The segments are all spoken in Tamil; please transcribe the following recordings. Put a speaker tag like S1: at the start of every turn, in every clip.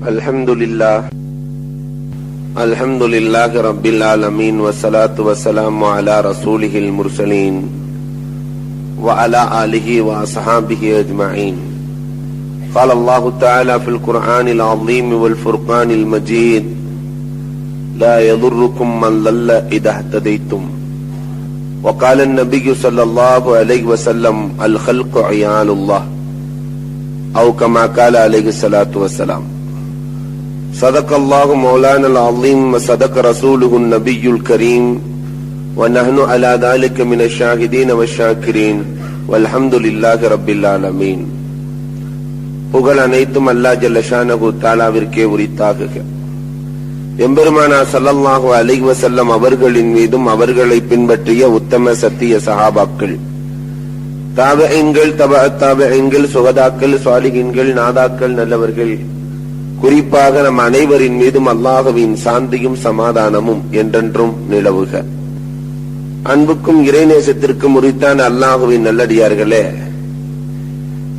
S1: Alhamdulillah Rabbil Alameen wa salatu wa salamu ala rasulihil mursaleen wa ala alihi wa ashabihi ajma'in. Qala Allahu ta'ala fil Qur'anil azim wal furqanil majid la yadurrukum man dhalla idha ihtadaytum. Wa qala an-nabiy sallallahu alayhi wa sallam al khalqu 'iyalullah aw kama qala alayhi salatu wa salam. صدق الله مولانا العظيم وصدق رسوله النبي الكريم ونحن على ذلك من الشاهدين والشاكرين والحمد لله رب العالمين. புகழ் அனைத்தும் அல்லாஹ் ஜல்ல ஷானஹு தஆலாவிற்கே உரித்தாகுக. எம்பெருமானார் ஸல்லல்லாஹு அலைஹி வஸல்லம் அவர்களின் மீதும் அவர்களை பின்பற்றிய உத்தம சத்திய சஹாபாக்கள், தாபிஈன்கள், தபஅத் தாபிஈன்கள், சுஹதாக்கள், சாலிஹீன்கள், நாதாக்கள், நல்லவர்கள், குறிப்பாக நம் அனைவரின் மீதும் அல்லாஹ்வின் சாந்தியும் சமாதானமும் என்றென்றும் நிலவுக. அன்புக்கும் இறைநேசத்திற்கும் உரித்தான அல்லாஹ்வின் நல்லடியார்களே,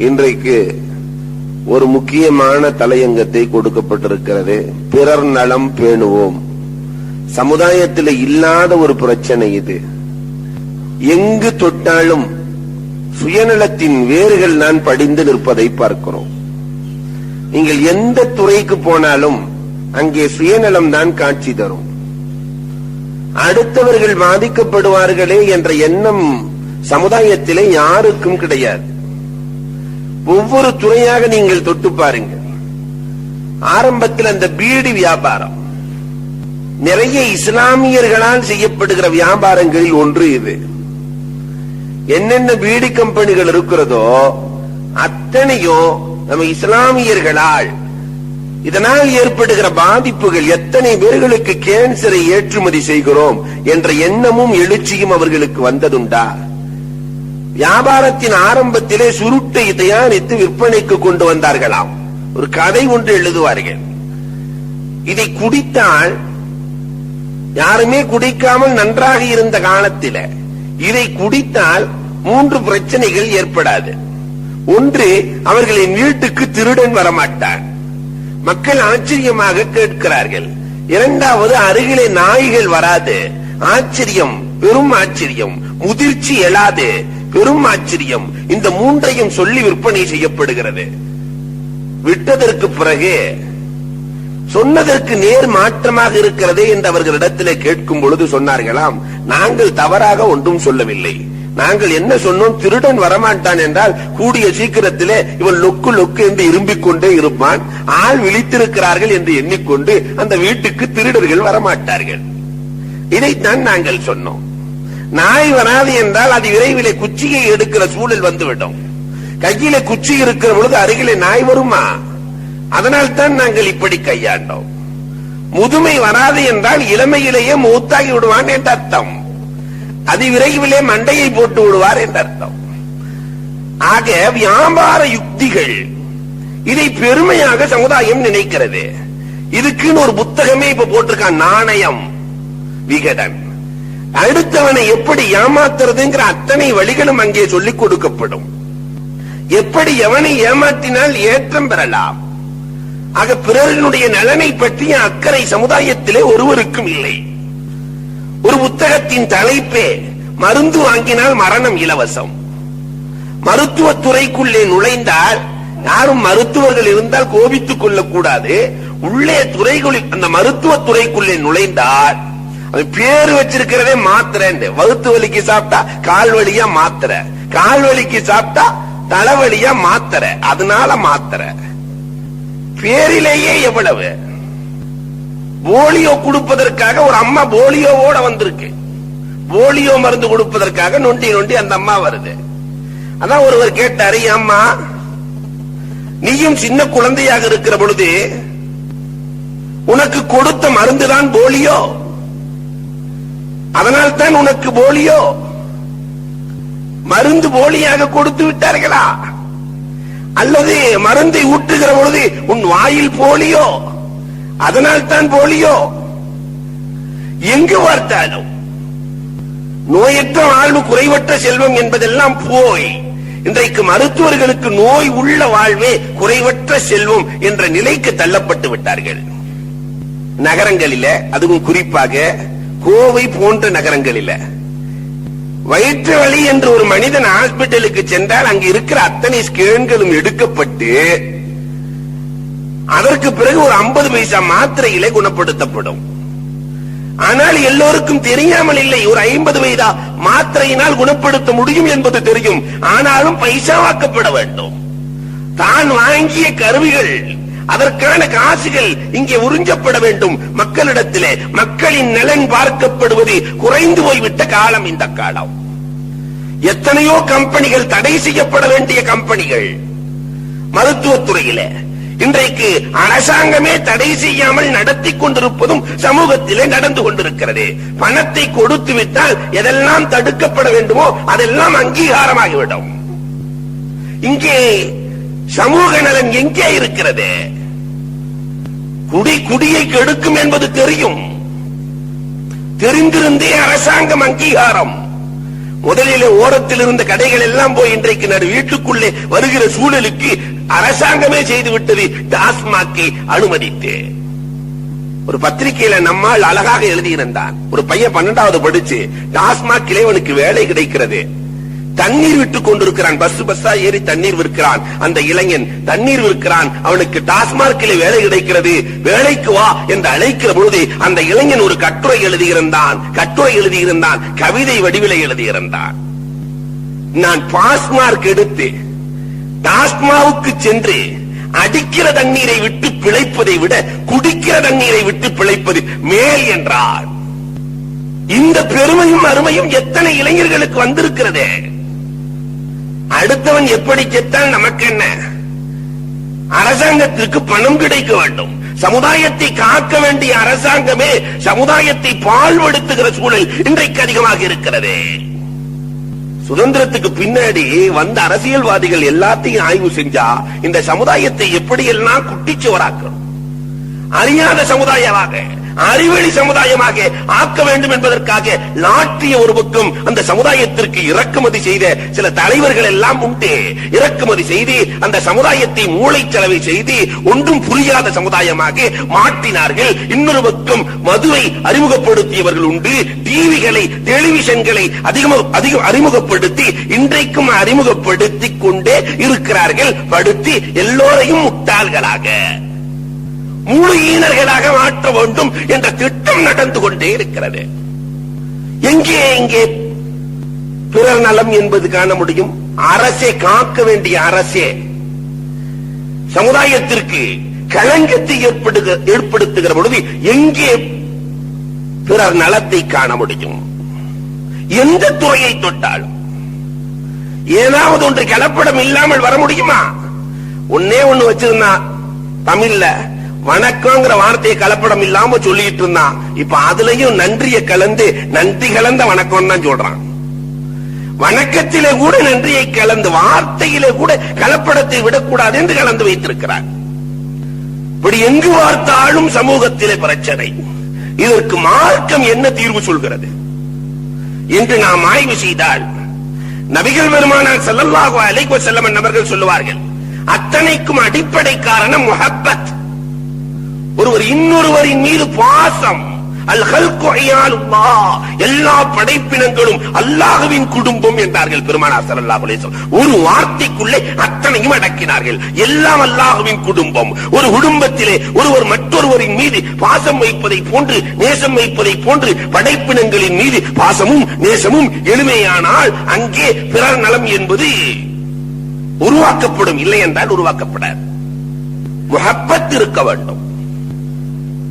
S1: இன்றைக்கு ஒரு முக்கியமான தலையங்கத்தை கொடுக்கப்பட்டிருக்கிறது. பிறர் நலம் பேணுவோம். சமுதாயத்தில் இல்லாத ஒரு பிரச்சனை இது. எங்கு தொட்டாலும் சுயநலத்தின் வேர்கள் நான் படிந்து நிற்பதை பார்க்கிறோம். நீங்கள் எந்த துறைக்கு போனாலும் அங்கே சுயநலம் தான் காட்சி தரும். அடுத்தவர்கள் பாதிக்கப்படுவார்களே என்ற எண்ணம் சமுதாயத்திலே யாருக்கும் கிடையாது. ஒவ்வொரு துறையாக நீங்கள் தொட்டு பாருங்கள். ஆரம்பத்தில் அந்த பீடி வியாபாரம், நிறைய இஸ்லாமியர்களால் செய்யப்படுகிற வியாபாரங்களில் ஒன்று இது. என்னென்ன பீடி கம்பெனிகள் இருக்கிறதோ அத்தனையும் நம்ம இஸ்லாமியர்களால். இதனால் ஏற்படுகிற பாதிப்புகள், எத்தனை பேர்களுக்கு கேன்சரை ஏற்றுமதி செய்கிறோம் என்ற எண்ணமும் எழுச்சியும் அவர்களுக்கு வந்ததுண்டா? வியாபாரத்தின் ஆரம்பத்திலே சுருட்டை தயாரித்து விற்பனைக்கு கொண்டு வந்தார்களாம். ஒரு கதை ஒன்று எழுதுவார்கள். இதை குடித்தால், யாருமே குடிக்காமல் நன்றாக இருந்த காலத்தில் இதை குடித்தால் 3 பிரச்சனைகள் ஏற்படாது. ஒன்று, அவர்களின் வீட்டுக்கு திருடன் வரமாட்டான். மக்கள் ஆச்சரியமாக கேட்கிறார்கள். இரண்டாவது, அருகிலே நாய்கள் வராது. ஆச்சரியம், பெரும் ஆச்சரியம். முதிர்ச்சி எழாது, பெரும் ஆச்சரியம். இந்த 3ஐயும் சொல்லி விற்பனை செய்யப்படுகிறது. விட்டதற்கு பிறகு சொன்னதற்கு நேர் மாற்றமாக இருக்கிறதே என்று அவர்களிடத்திலே கேட்கும் பொழுது சொன்னார்களாம், நாங்கள் தவறாக ஒன்றும் சொல்லவில்லை. நாங்கள் என்ன சொன்னோம்? திருடன் வரமாட்டான் என்றால் கூடிய சீக்கிரத்திலே இவன் லொக்கு லொக்கு என்று இரும்பிக் கொண்டே இருப்பான். ஆள் விழித்திருக்கிறார்கள் என்று எண்ணிக்கொண்டு அந்த வீட்டுக்கு திருடர்கள் வரமாட்டார்கள். இதைத்தான் நாங்கள் சொன்னோம். நாய் வராது என்றால் அது விரைவிலே குச்சியை எடுக்கிற சூழல் வந்துவிடும். கையில குச்சி இருக்கிற பொழுது அருகிலே நாய் வருமா? அதனால் தான் நாங்கள் இப்படி கையாண்டோம். முதுமை வராது என்றால் இளமையிலேயே மூத்தாகி விடுவான் என்ற அர்த்தம். அதி விரைவிலே மண்டையை போட்டு விடுவார் என்ற அர்த்தம். ஆக வியாபார யுக்திகள், இதை பெருமையாக சமுதாயம் நினைக்கிறது. இதுக்குன்னு ஒரு புத்தகமே இப்ப போட்டிருக்கான், நாணயம் விகடன். அடுத்தவனை எப்படி ஏமாத்துறதுங்கிற அத்தனை வழிகளும் அங்கே சொல்லிக் கொடுக்கப்படும். எப்படி எவனை ஏமாற்றினால் ஏற்றம் பெறலாம். ஆக பிறர்களுடைய நலனை பற்றிய அக்கறை சமுதாயத்திலே ஒருவருக்கும் இல்லை. ஒரு புத்தகத்தின் தலைப்பே மருந்து வாங்கினால் மரணம் இலவசம். மருத்துவத்துறைக்குள்ளே நுழைந்தால், யாரும் மருத்துவர்கள் இருந்தால் கோபித்துக் கொள்ளக்கூடாது. உள்ளே துறைகளில் அந்த மருத்துவத்துறைக்குள்ளே நுழைந்தால், அது பேரு வச்சிருக்கிறதே மாத்திரை. வகுத்து வலிக்கு சாப்பிட்டா கால் வலியா மாத்திரை, கால் வலிக்கு சாப்பிட்டா தலைவலியா மாத்திரை, அதனால மாத்திரை. பேரிலேயே எவ்வளவு. போலியோ கொடுப்பதற்காக ஒரு அம்மா போலியோவோட வந்திருக்கு. போலியோ மருந்து கொடுப்பதற்காக நொண்டி நொண்டி அந்த அம்மா வருது. அதான் ஒருவர் கேட்டாரு, அம்மா நீயும் சின்ன குழந்தையாக இருக்கிற பொழுது உனக்கு கொடுத்த மருந்துதான் போலியோ, அதனால் தான் உனக்கு போலியோ. மருந்து போலியாக கொடுத்து விட்டார்களா? அல்லது மருந்தை ஊற்றுகிற பொழுது உன் வாயில் போலியோ, அதனால் தான் போலியோ? எங்கு பார்த்தாலும் நோயற்ற வாழ்வு குறைவற்ற செல்வம் என்பதெல்லாம் போய் இன்றைக்கு மருத்துவர்களுக்கு நோய் உள்ள வாழ்வே குறைவற்ற செல்வம் என்ற நிலைக்கு தள்ளப்பட்டு விட்டார்கள். நகரங்களில, அதுவும் குறிப்பாக கோவை போன்ற நகரங்களில வயிற்று வலி என்று ஒரு மனிதன் ஹாஸ்பிட்டலுக்கு சென்றால் அங்கு இருக்கிற அத்தனை ஸ்கேன்களும் எடுக்கப்பட்டு அதற்கு பிறகு ஒரு 50 பைசா மாத்திரையிலே குணப்படுத்தப்படும். ஆனால் எல்லோருக்கும் தெரியாமல் இல்லை, ஒரு 50 பைசா மாத்திரையினால் குணப்படுத்த முடியும் என்பது தெரியும். ஆனாலும் பைசாவாக்கப்பட வேண்டும். தான் வாங்கிய கருவிகள், அதற்கான காசுகள் இங்கே உறிஞ்சப்பட வேண்டும் மக்களிடத்திலே. மக்களின் நலன் பார்க்கப்படுவது குறைந்து போய்விட்ட காலம் இந்த காலம். எத்தனையோ கம்பெனிகள், தடை செய்யப்பட வேண்டிய கம்பெனிகள் மருத்துவத்துறையிலே இன்றைக்கு அரசாங்கமே தடை செய்யாமல் நடத்தி கொண்டிருப்பதும் சமூகத்திலே நடந்து கொண்டிருக்கிறது. பணத்தை கொடுத்து விட்டால் எதெல்லாம் தடுக்கப்பட வேண்டுமோ அதெல்லாம் அங்கீகாரமாகிவிடும். இங்கே சமூக நலன் எங்கே இருக்கிறது? குடியை கெடுக்கும் என்பது தெரியும், தெரிந்திருந்தே அரசாங்கம் அங்கீகாரம். முதலிலே ஓரத்தில் இருந்த கடைகள் எல்லாம் போய் இன்றைக்கு நடு வீட்டுக்குள்ளே வருகிற சூழலுக்கு அரசாங்கமே செய்துவிட்டது. டாஸ்மாக்கை அனுமதித்து ஒரு பத்திரிகையில நம்மால் அழகாக எழுதியிருந்தான். ஒரு பையன் 12வது படிச்சு டாஸ்மாக் இளைவனுக்கு வேலை கிடைக்கிறது. தண்ணீர் விட்டுக் கொண்டிருக்கிறான், பஸ்ஸா ஏறி தண்ணீர் விற்கிறான். அந்த இளைஞன் தண்ணீர் விற்கிறான், அவனுக்கு டாஸ்மார்க்கிலே வேலை கிடைக்கிறது. வேலைக்கு வா என்று அழைக்கிற பொழுது அந்த இளைஞன் ஒரு கட்டுரை எழுதியிருந்தான், கவிதை வடிவிலே எழுதியிருந்தான். நான் பாஸ்மார்க் எடுத்து டாஸ்மாவுக்கு சென்று அடிக்கிற தண்ணீரை விட்டு பிழைப்பதை விட குடிக்கிற தண்ணீரை விட்டு பிழைப்பது மேல் என்றார். இந்த பெருமையும் அருமையும் எத்தனை இளைஞர்களுக்கு வந்திருக்கிறது. அடுத்தவன் எப்படி செத்தால் நமக்கு என்ன? அரசாங்கத்திற்கு பணம் கிடைக்க வேண்டும். சமுதாயத்தை காக்க வேண்டிய அரசாங்கமே சமுதாயத்தை பாழ்படுத்துகிற சூழல் இன்றைக்கு அதிகமாக இருக்கிறது. சுதந்திரத்துக்கு பின்னாடி வந்த அரசியல்வாதிகள் எல்லாத்தையும் ஆய்வு செஞ்சா இந்த சமுதாயத்தை எப்படி எல்லாம் குட்டிச்சுவராக்கணும், அறியாத சமுதாயமாக, அறிவெளி சமுதாயமாக ஆக்க வேண்டும் என்பதற்காக லாற்றிய ஒரு பக்கம் அந்த சமுதாயத்திற்கு இறக்குமதி செய்த சில தலைவர்கள் எல்லாம் உண்டு. இறக்குமதி செய்து அந்த சமுதாயத்தை மூளைச்சலவை செய்து ஒன்றும் புரியாத சமுதாயமாக மாற்றினார்கள். இன்னொரு பக்கம் மதுவை அறிமுகப்படுத்தியவர்கள் உண்டு. டிவிகளை, டெலிவிஷன்களை அதிகம் அறிமுகப்படுத்தி இன்றைக்கும் அறிமுகப்படுத்திக் கொண்டே இருக்கிறார்கள். படுத்தி எல்லோரையும் முட்டாள்களாக, மூளையினர்களாக மாற்ற வேண்டும் என்ற திட்டம் நடந்து கொண்டே இருக்கிறது. எங்கே பிறர் நலம் என்பது காண முடியும்? அரசே, காக்க வேண்டிய அரசே சமுதாயத்திற்கு களங்கத்தை ஏற்படுத்துகிற பொழுது எங்கே பிறர் நலத்தை காண முடியும்? எந்த துறையை தொட்டாலும் ஏதாவது ஒன்று கலப்படம் இல்லாமல் வர முடியுமா? ஒன்னே ஒண்ணு வச்சிருந்தா தமிழ்ல வணக்கம்ங்கிற வார்த்தையை கலப்படம் இல்லாம சொல்லிட்டு இருந்தான். இப்ப அதுலயும் நன்றியை கலந்து நன்றி கலந்த வணக்கம் தான் சொல்றான். வணக்கத்திலே கூட நன்றியை கலந்து, வார்த்தையிலே கூட கலப்படத்தை விடக்கூடாது என்று கலந்து வைத்திருக்கிறார். இப்படி எங்கு பார்த்தாலும் சமூகத்திலே பிரச்சனை. இதற்கு மார்க்கம் என்ன தீர்வு சொல்கிறது என்று நாம் ஆய்வு செய்தால் நபிகள் பெருமானார் ஸல்லல்லாஹு அலைஹி வஸல்லம் அவர்கள் சொல்லுவார்கள், அத்தனைக்கும் அடிப்படை காரணம் முஹப்பத், ஒருவர் இன்னொருவரின் மீது பாசம். அல் ஹல்கு இயாலுல்லாஹ், எல்லா படைப்பினங்களும் அல்லாஹ்வின் குடும்பம் என்றார்கள் பெருமானார் ஸல்லல்லாஹு அலைஹி வஸல்லம். ஒரு வார்த்தைக்குள்ளே அத்தனையும் அடக்கினார்கள். எல்லாம் அல்லாஹ்வின் குடும்பம். ஒரு குடும்பத்திலே ஒருவர் மற்றொருவரின் மீது பாசம் வைப்பதை போன்று, நேசம் வைப்பதை போன்று படைப்பினங்களின் மீது பாசமும் நேசமும் எளிமையானால் அங்கே பிறர் நலம் என்பது உருவாக்கப்படும். இல்லை என்றால் உருவாக்கப்படாது. முஹப்பத் இருக்க வேண்டும்.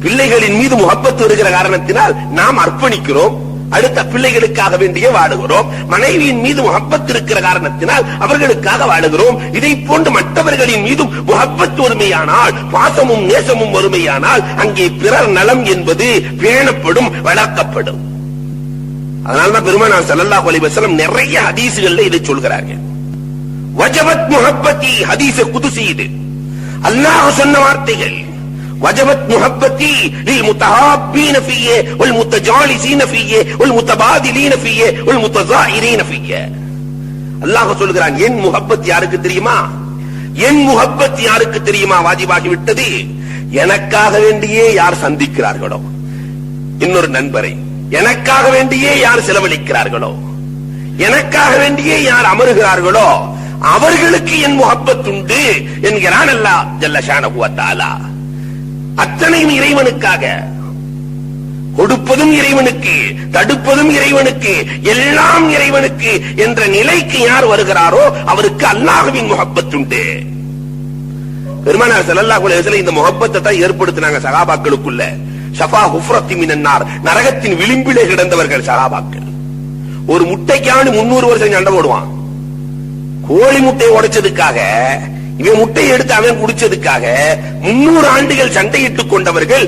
S1: பிள்ளைகளின் மீது முஹப்பத் வருகிற காரணத்தினால் நாம் அர்ப்பணிக்கிறோம், அடுத்த பிள்ளைகளுக்காக வேண்டிய வாழுகிறோம். மனைவியின் மீது முஹப்பத் இருக்கிற காரணத்தினால் அவர்களுக்காக வாழுகிறோம். இதை போன்று மற்றவர்களின் மீதும் முஹப்பத் ஒருமையானால், பாசமும் நேசமும் ஒருமையானால் அங்கே பிறர் நலம் என்பது பேணப்படும், வளர்க்கப்படும். அதனால்தான் பெருமானார் ஸல்லல்லாஹு அலைஹி வஸல்லம் நிறைய ஹதீஸ்கள்ல இதை சொல்கிறார்கள். வஜபத் முஹப்பதி, ஹதீஸ் குதுசி இது, அல்லாஹ் சொன்ன வார்த்தைகள். வஜபத் முஹப்பதி லில் முத்தஹாப்பீன ஃபியே வல் முத்தஜாலிஸீன ஃபியே வல் முத்தபாதிலீன ஃபியே வல் முத்தஸாயிரீன ஃபியே. அல்லாஹ் சொல்கிறான், என் முஹப்பத் யாருக்கு தெரியுமா? என் முஹப்பத் யாருக்கு தெரியுமா வாஜிபாகி விட்டது? எனக்காக வேண்டியே யார் சந்திக்கிறார்களோ, இன்னொரு நண்பரை எனக்காக வேண்டியே யார் செலவழிக்கிறார்களோ, எனக்காக வேண்டியே யார் அமருகிறார்களோ அவர்களுக்கு என் முஹப்பத் உண்டு என்கிறான் அல்லாஹ் ஜல்ல ஷானஹு வ தஆலா. அத்தனையும் இறைவனுக்காக, கொடுப்பதும் இறைவனுக்கு, தடுப்பதும் இறைவனுக்கு, எல்லாம் இறைவனுக்கு என்ற நிலைக்கு யார் வருகிறாரோ அவருக்கு அல்லாஹ்வின் முஹப்பத் உண்டு. பெருமானார் ஸல்லல்லாஹு அலைஹி வஸல்லம் இந்த முஹப்பத்தை தான் ஏற்படுத்தினாங்க சஹாபாக்களுக்குள்ள. ஷஃபா ஹுஃப்ரத்தி மினன் நார், நரகத்தின் விளிம்பிலே கிடந்தவர்கள் சஹாபாக்கள். ஒரு முட்டைக்கான 300 வருஷம் சண்டை போடுவான். கோழி முட்டை உடைச்சதுக்காக, இவன் முட்டையை எடுத்து அவன் குடிச்சதுக்காக 300 ஆண்டுகள் சண்டையிட்டுக் கொண்டவர்கள்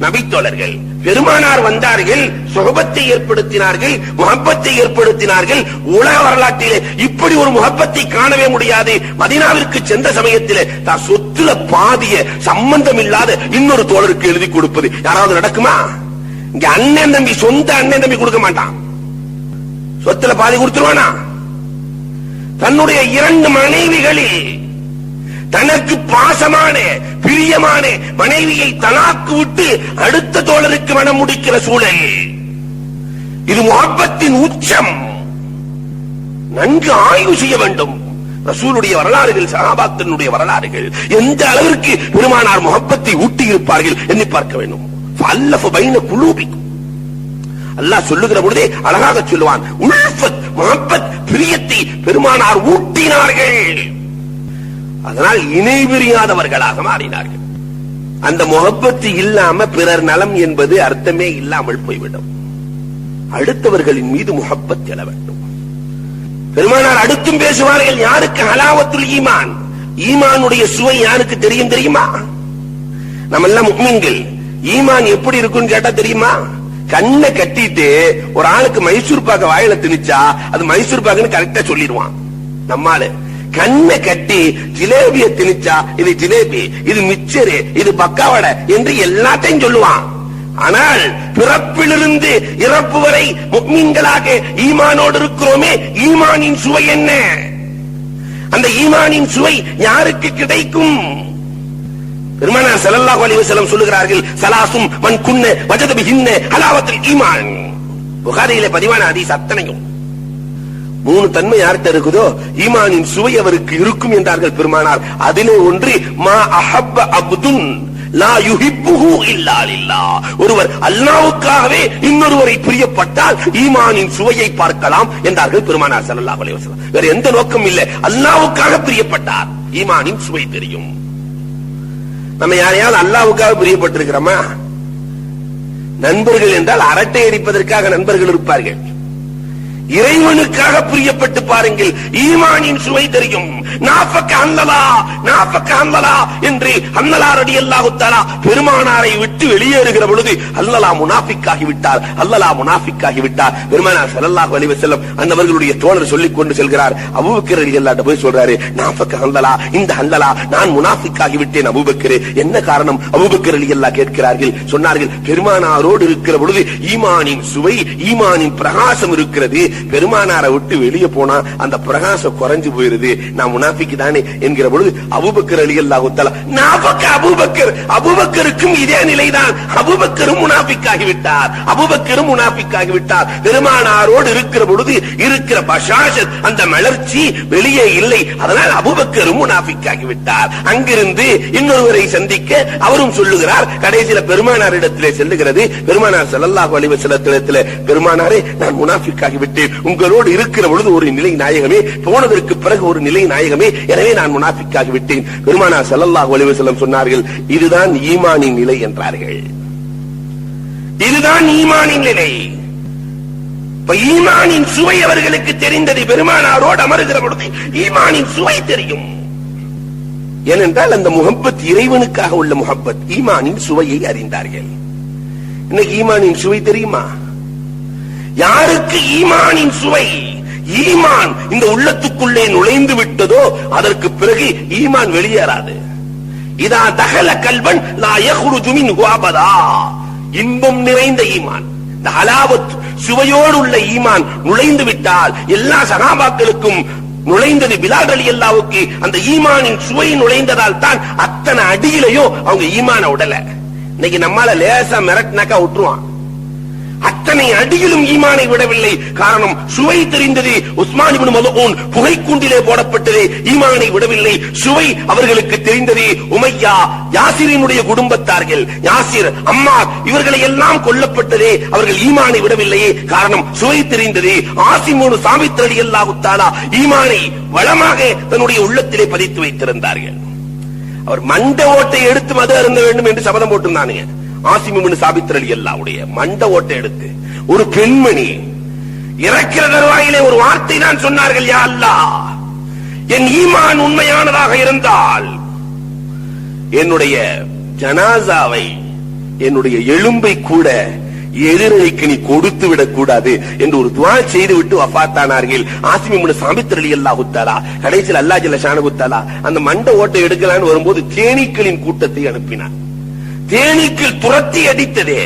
S1: நபித்தோழர்கள். பெருமானார் வந்தார்கள், சுஹபத்தை ஏற்படுத்தினார்கள், முஹப்பத்தை ஏற்படுத்தினார்கள். உலக வரலாற்றிலே இப்படி ஒரு முஹப்பத்தை காணவே முடியாது. மதீனாவிற்கு சென்ற சமயத்திலே தான் சொத்துல பாதிய சம்பந்தம் இல்லாத இன்னொரு தோழருக்கு எழுதி கொடுப்பது யாராவது நடக்குமா? இங்க அண்ணன் தம்பி, சொந்த அண்ணன் தம்பி கொடுக்க மாட்டான். சொத்துல பாதி கொடுத்துருவானா? தன்னுடைய 2 மனைவிகளில் தனக்கு பாசமான பிரியமான மனைவியை தலாக்கு விட்டு அடுத்த தோழருக்கு மனம் முடிக்கிற சூழல். இது முஹப்பத்தின் உச்சம். நன்கு ஆய்வு செய்ய வேண்டும். ரசூலுடைய வரலாறுகள், சஹாபாக்களுடைய வரலாறுகள் எந்த அளவிற்கு பெருமானார் முஹப்பத்தை ஊட்டி இருப்பார்கள் எண்ணி பார்க்க வேண்டும். ஃபல்லஃப பைன குலூபிக்கும், அல்லாஹ் சொல்லுகிற பொழுதே அழகாக சொல்லுவான். உல்ஃபத், முஹப்பத், பிரியத்தை பெருமானார் ஊட்டினார்கள். அதனால் இணை பிரியாதவர்களாக மாறினார்கள். அந்த முஹப்பத்து இல்லாம பிறர் நலம் என்பது அர்த்தமே இல்லாமல் போய்விடும். அடுத்தவர்களின் மீது முஹப்பத் எழ வேண்டும். பெருமானார் அடுத்தும் பேசுவார்கள். யாருக்கு ஹலாவத்துல் ஈமான், ஈமானுடைய சுவை யாருக்கு தெரியும் தெரியுமா? நம்ம எல்லாம் முஃமின்கள். ஈமான் எப்படி இருக்குன்னு கேட்டா தெரியுமா? கண்ணை கட்டிட்டு ஒரு ஆளுக்கு மைசூர் பாக்க வாயில திணிச்சா அது மைசூர் பாக்குன்னு கரெக்டா சொல்லிடுவான். நம்மால கண்ணை கட்டி ஜிலேபிய திணிச்சா இது ஜிலேபி, இது மிச்சரு, இது பக்காவடை என்று எல்லாத்தையும் சொல்லுவான். ஆனால் பிறப்பிலிருந்து இறப்பு வரை முஃமின்களாக ஈமானோடு இருக்கிறோமே, ஈமானின் சுவை என்ன? அந்த ஈமானின் சுவை யாருக்கு கிடைக்கும்? பெருமானார் ஸல்லல்லாஹு அலைஹி வஸல்லம் சொல்லுகிறார்கள், ஸலாசும் மன் குன்ன வஜத பிஹின்ன ஹலாவத்துல் ஈமான். புகாரியிலே பதிவான ஹதீஸ் அத்தனையும் 3 தன்மை யார்கிட்ட இருக்குதோ ஈமானின் சுவை அவருக்கு இருக்கும் என்றார்கள் பெருமானார். அதிலே ஒன்று மா அஹப்ப அப்துன் லா யுஹிப்புஹு இல்லா லில்லாஹ். ஒருவர் அல்லாஹ்வுக்காகவே இன்னொருவரை பிரியப்பட்டால் ஈமானின் சுவையை பார்க்கலாம் என்றார்கள் பெருமானார் ஸல்லல்லாஹு அலைஹி வஸல்லம். வேற எந்த நோக்கம் இல்லை, அல்லாஹ்வுக்காக பிரியப்பட்டார் ஈமானின் சுவை தெரியும். நம்ம யாரையாவது அல்லாஹ்வுக்காக பிரியப்பட்டிருக்கிறோமா? நண்பர்கள் என்றால் அரட்டை அடிப்பதற்காக நண்பர்கள் இருப்பார்கள். இறைவனுக்காக பிரியப்பட்டு பாருங்கள், ஈமானின் சுவை தெரியும். நாஃபக அன்லலா, நாஃபக அன்லலா என்று அன்லலா ரலியல்லாஹு தஆலா பெருமானாரை விட்டு வெளியேறுகிற பொழுது அன்லலா முனாஃபிக்காகி விட்டார், அன்லலா முனாஃபிக்காகி விட்டார். பெருமானார் ஸல்லல்லாஹு அலைஹி வஸல்லம் அந்தவர்களுடைய தோழர் சொல்லிக் கொண்டு செல்கிறார். அபூபக்கர் ரலியல்லாஹு போய் சொல்றாரு, நாஃபக அன்லலா, இந்த அன்லலா நான் முனாஃபிக்காகி விட்டேன் அபூபக்கர். என்ன காரணம்? அபூபக்கர் ரலியல்லாஹு கேட்கிறார்கள். சொன்னார்கள், பெருமானாரோடு இருக்கிற பொழுது ஈமானின் சுவை, ஈமானின் பிரகாசம் இருக்கிறது. பெருமானாரை விட்டு வெளியே போனா அந்த பிரகாசம் குறைஞ்சு போயிருது, நான் முனாஃபிக் தானே என்கிற பொழுது அபூபக்கர் ரலியல்லாஹு தஆலா நாஃபக அபூபக்கர், அபூபக்கருக்கும் இதே நிலைதான். அபூபக்கரும் முனாஃபிக்காகி விட்டார், அபூபக்கரும் முனாஃபிக்காகி விட்டார். பெருமானாரோடு இருக்கிற பொழுது இருக்கிற பஷாஷத், அந்த மலர்ச்சி வெளியே இல்லை. அதனால் அபூபக்கரும் முனாஃபிக்காகி விட்டார். அங்கிருந்து இன்னொருவரை சந்திக்க அவரும் சொல்லுகிறார். கடைசியில பெருமானார் இடத்திலே செல்லுகிறது. பெருமானார் ஸல்லல்லாஹு அலைஹி வஸல்லத்திலே, பெருமானாரே நான் முனாஃபிக்காகி விட்டேன், உங்களோடு இருக்கிற பொழுது ஒரு நிலை நாயகமே, போனதற்கு பிறகு ஒரு நிலை நாயகமே, எனவே நான் முனாஃபிக்காகி விட்டேன். பெருமானார் ஸல்லல்லாஹு அலைஹி வஸல்லம் சொன்னார்கள், இதுதான் ஈமானின் நிலை என்றார்கள். இதுதான் ஈமானின் நிலை. ஈமானின் சுவை அவர்களுக்கு தெரிந்தது. பெருமானாரோடு அமருகிற பொழுது ஈமானின் சுவை தெரியும். ஏனென்றால் அந்த முஹப்பத் இறைவனுக்காக உள்ள முஹப்பத், ஈமானின் சுவையை அறிந்தார்கள். இன்னைக்கு ஈமானின் சுவை தெரியுமா? யாருக்கு ஈமானின் சுவை, ஈமான் இந்த உள்ளத்துக்குள்ளே நுழைந்து விட்டதோ அதற்கு பிறகு ஈமான் வெளியேறாது. இதா தகல கல்வன் லா யஹ்ருஜு மின்ஹு அபதா. இன்பம் நிறைந்த ஈமான், இந்த ஹலாவத் சுவையோடு உள்ள ஈமான் நுழைந்து விட்டால் எல்லா சஹாபாக்களுக்கும் நுழைந்தது. பிலால் ரலியல்லாஹுவுக்கு அந்த ஈமானின் சுவை நுழைந்ததால் தான் அத்தனை அடியிலையும் அவங்க ஈமான உடல. இன்னைக்கு நம்மால லேசா மிரட்டினாக்கா விட்டுருவான். அத்தனை அடியிலும் ஈமானை விடவில்லை. காரணம் சுவை தெரிந்தது. உஸ்மான் இப்னு மல்ஊன் புகைக்குண்டிலே போடப்பட்டது, ஈமானை விடவில்லை. சுவை அவர்களுக்கு தெரிந்தது. உமையா, யாசிரினுடைய குடும்பத்தார்கள், யாசிர், அம்மார் இவர்களை எல்லாம் கொல்லப்பட்டதே, அவர்கள் ஈமானை விடவில்லையே. காரணம் சுவை தெரிந்தது. ஆசிம் இப்னு சாபித் ரலியல்லாஹு தஆலா ஈமானை வளமாக தன்னுடைய உள்ளத்திலே பதித்து வைத்திருந்தார்கள். அவர் மண்ட ஓட்டை எடுத்து மது அருந்த வேண்டும் என்று சபதம் போட்டிருந்தானுங்க. ஆசிம் இப்னு சாபித் ரலியல்லாஹுடைய மண்ட ஓட்டை எடுத்து ஒரு பெண்மணி இறக்கிற தருவாயிலே ஒரு வார்த்தை தான் சொன்னார்கள், யா அல்லாஹ், என் ஈமான் உண்மையானதாக இருந்தால் என்னுடைய ஜனாசாவை, என்னுடைய எலும்பை கூட எதிரணிக்கு நீ கொடுத்து விடக் கூடாது என்று ஒரு துஆ செய்து விட்டு வஃபாத்தானார்கள். ஆசிம் இப்னு சாபித் ரலியல்லாஹு தஆலா கடைசியில் அல்லாஹ் ஜல்ல ஷானஹு தஆலா அந்த மண்ட ஓட்டை எடுக்கலான்னு வரும்போது தேனீக்களின் கூட்டத்தை அனுப்பினார். தேனீக்கள் துரத்தி அடித்ததே.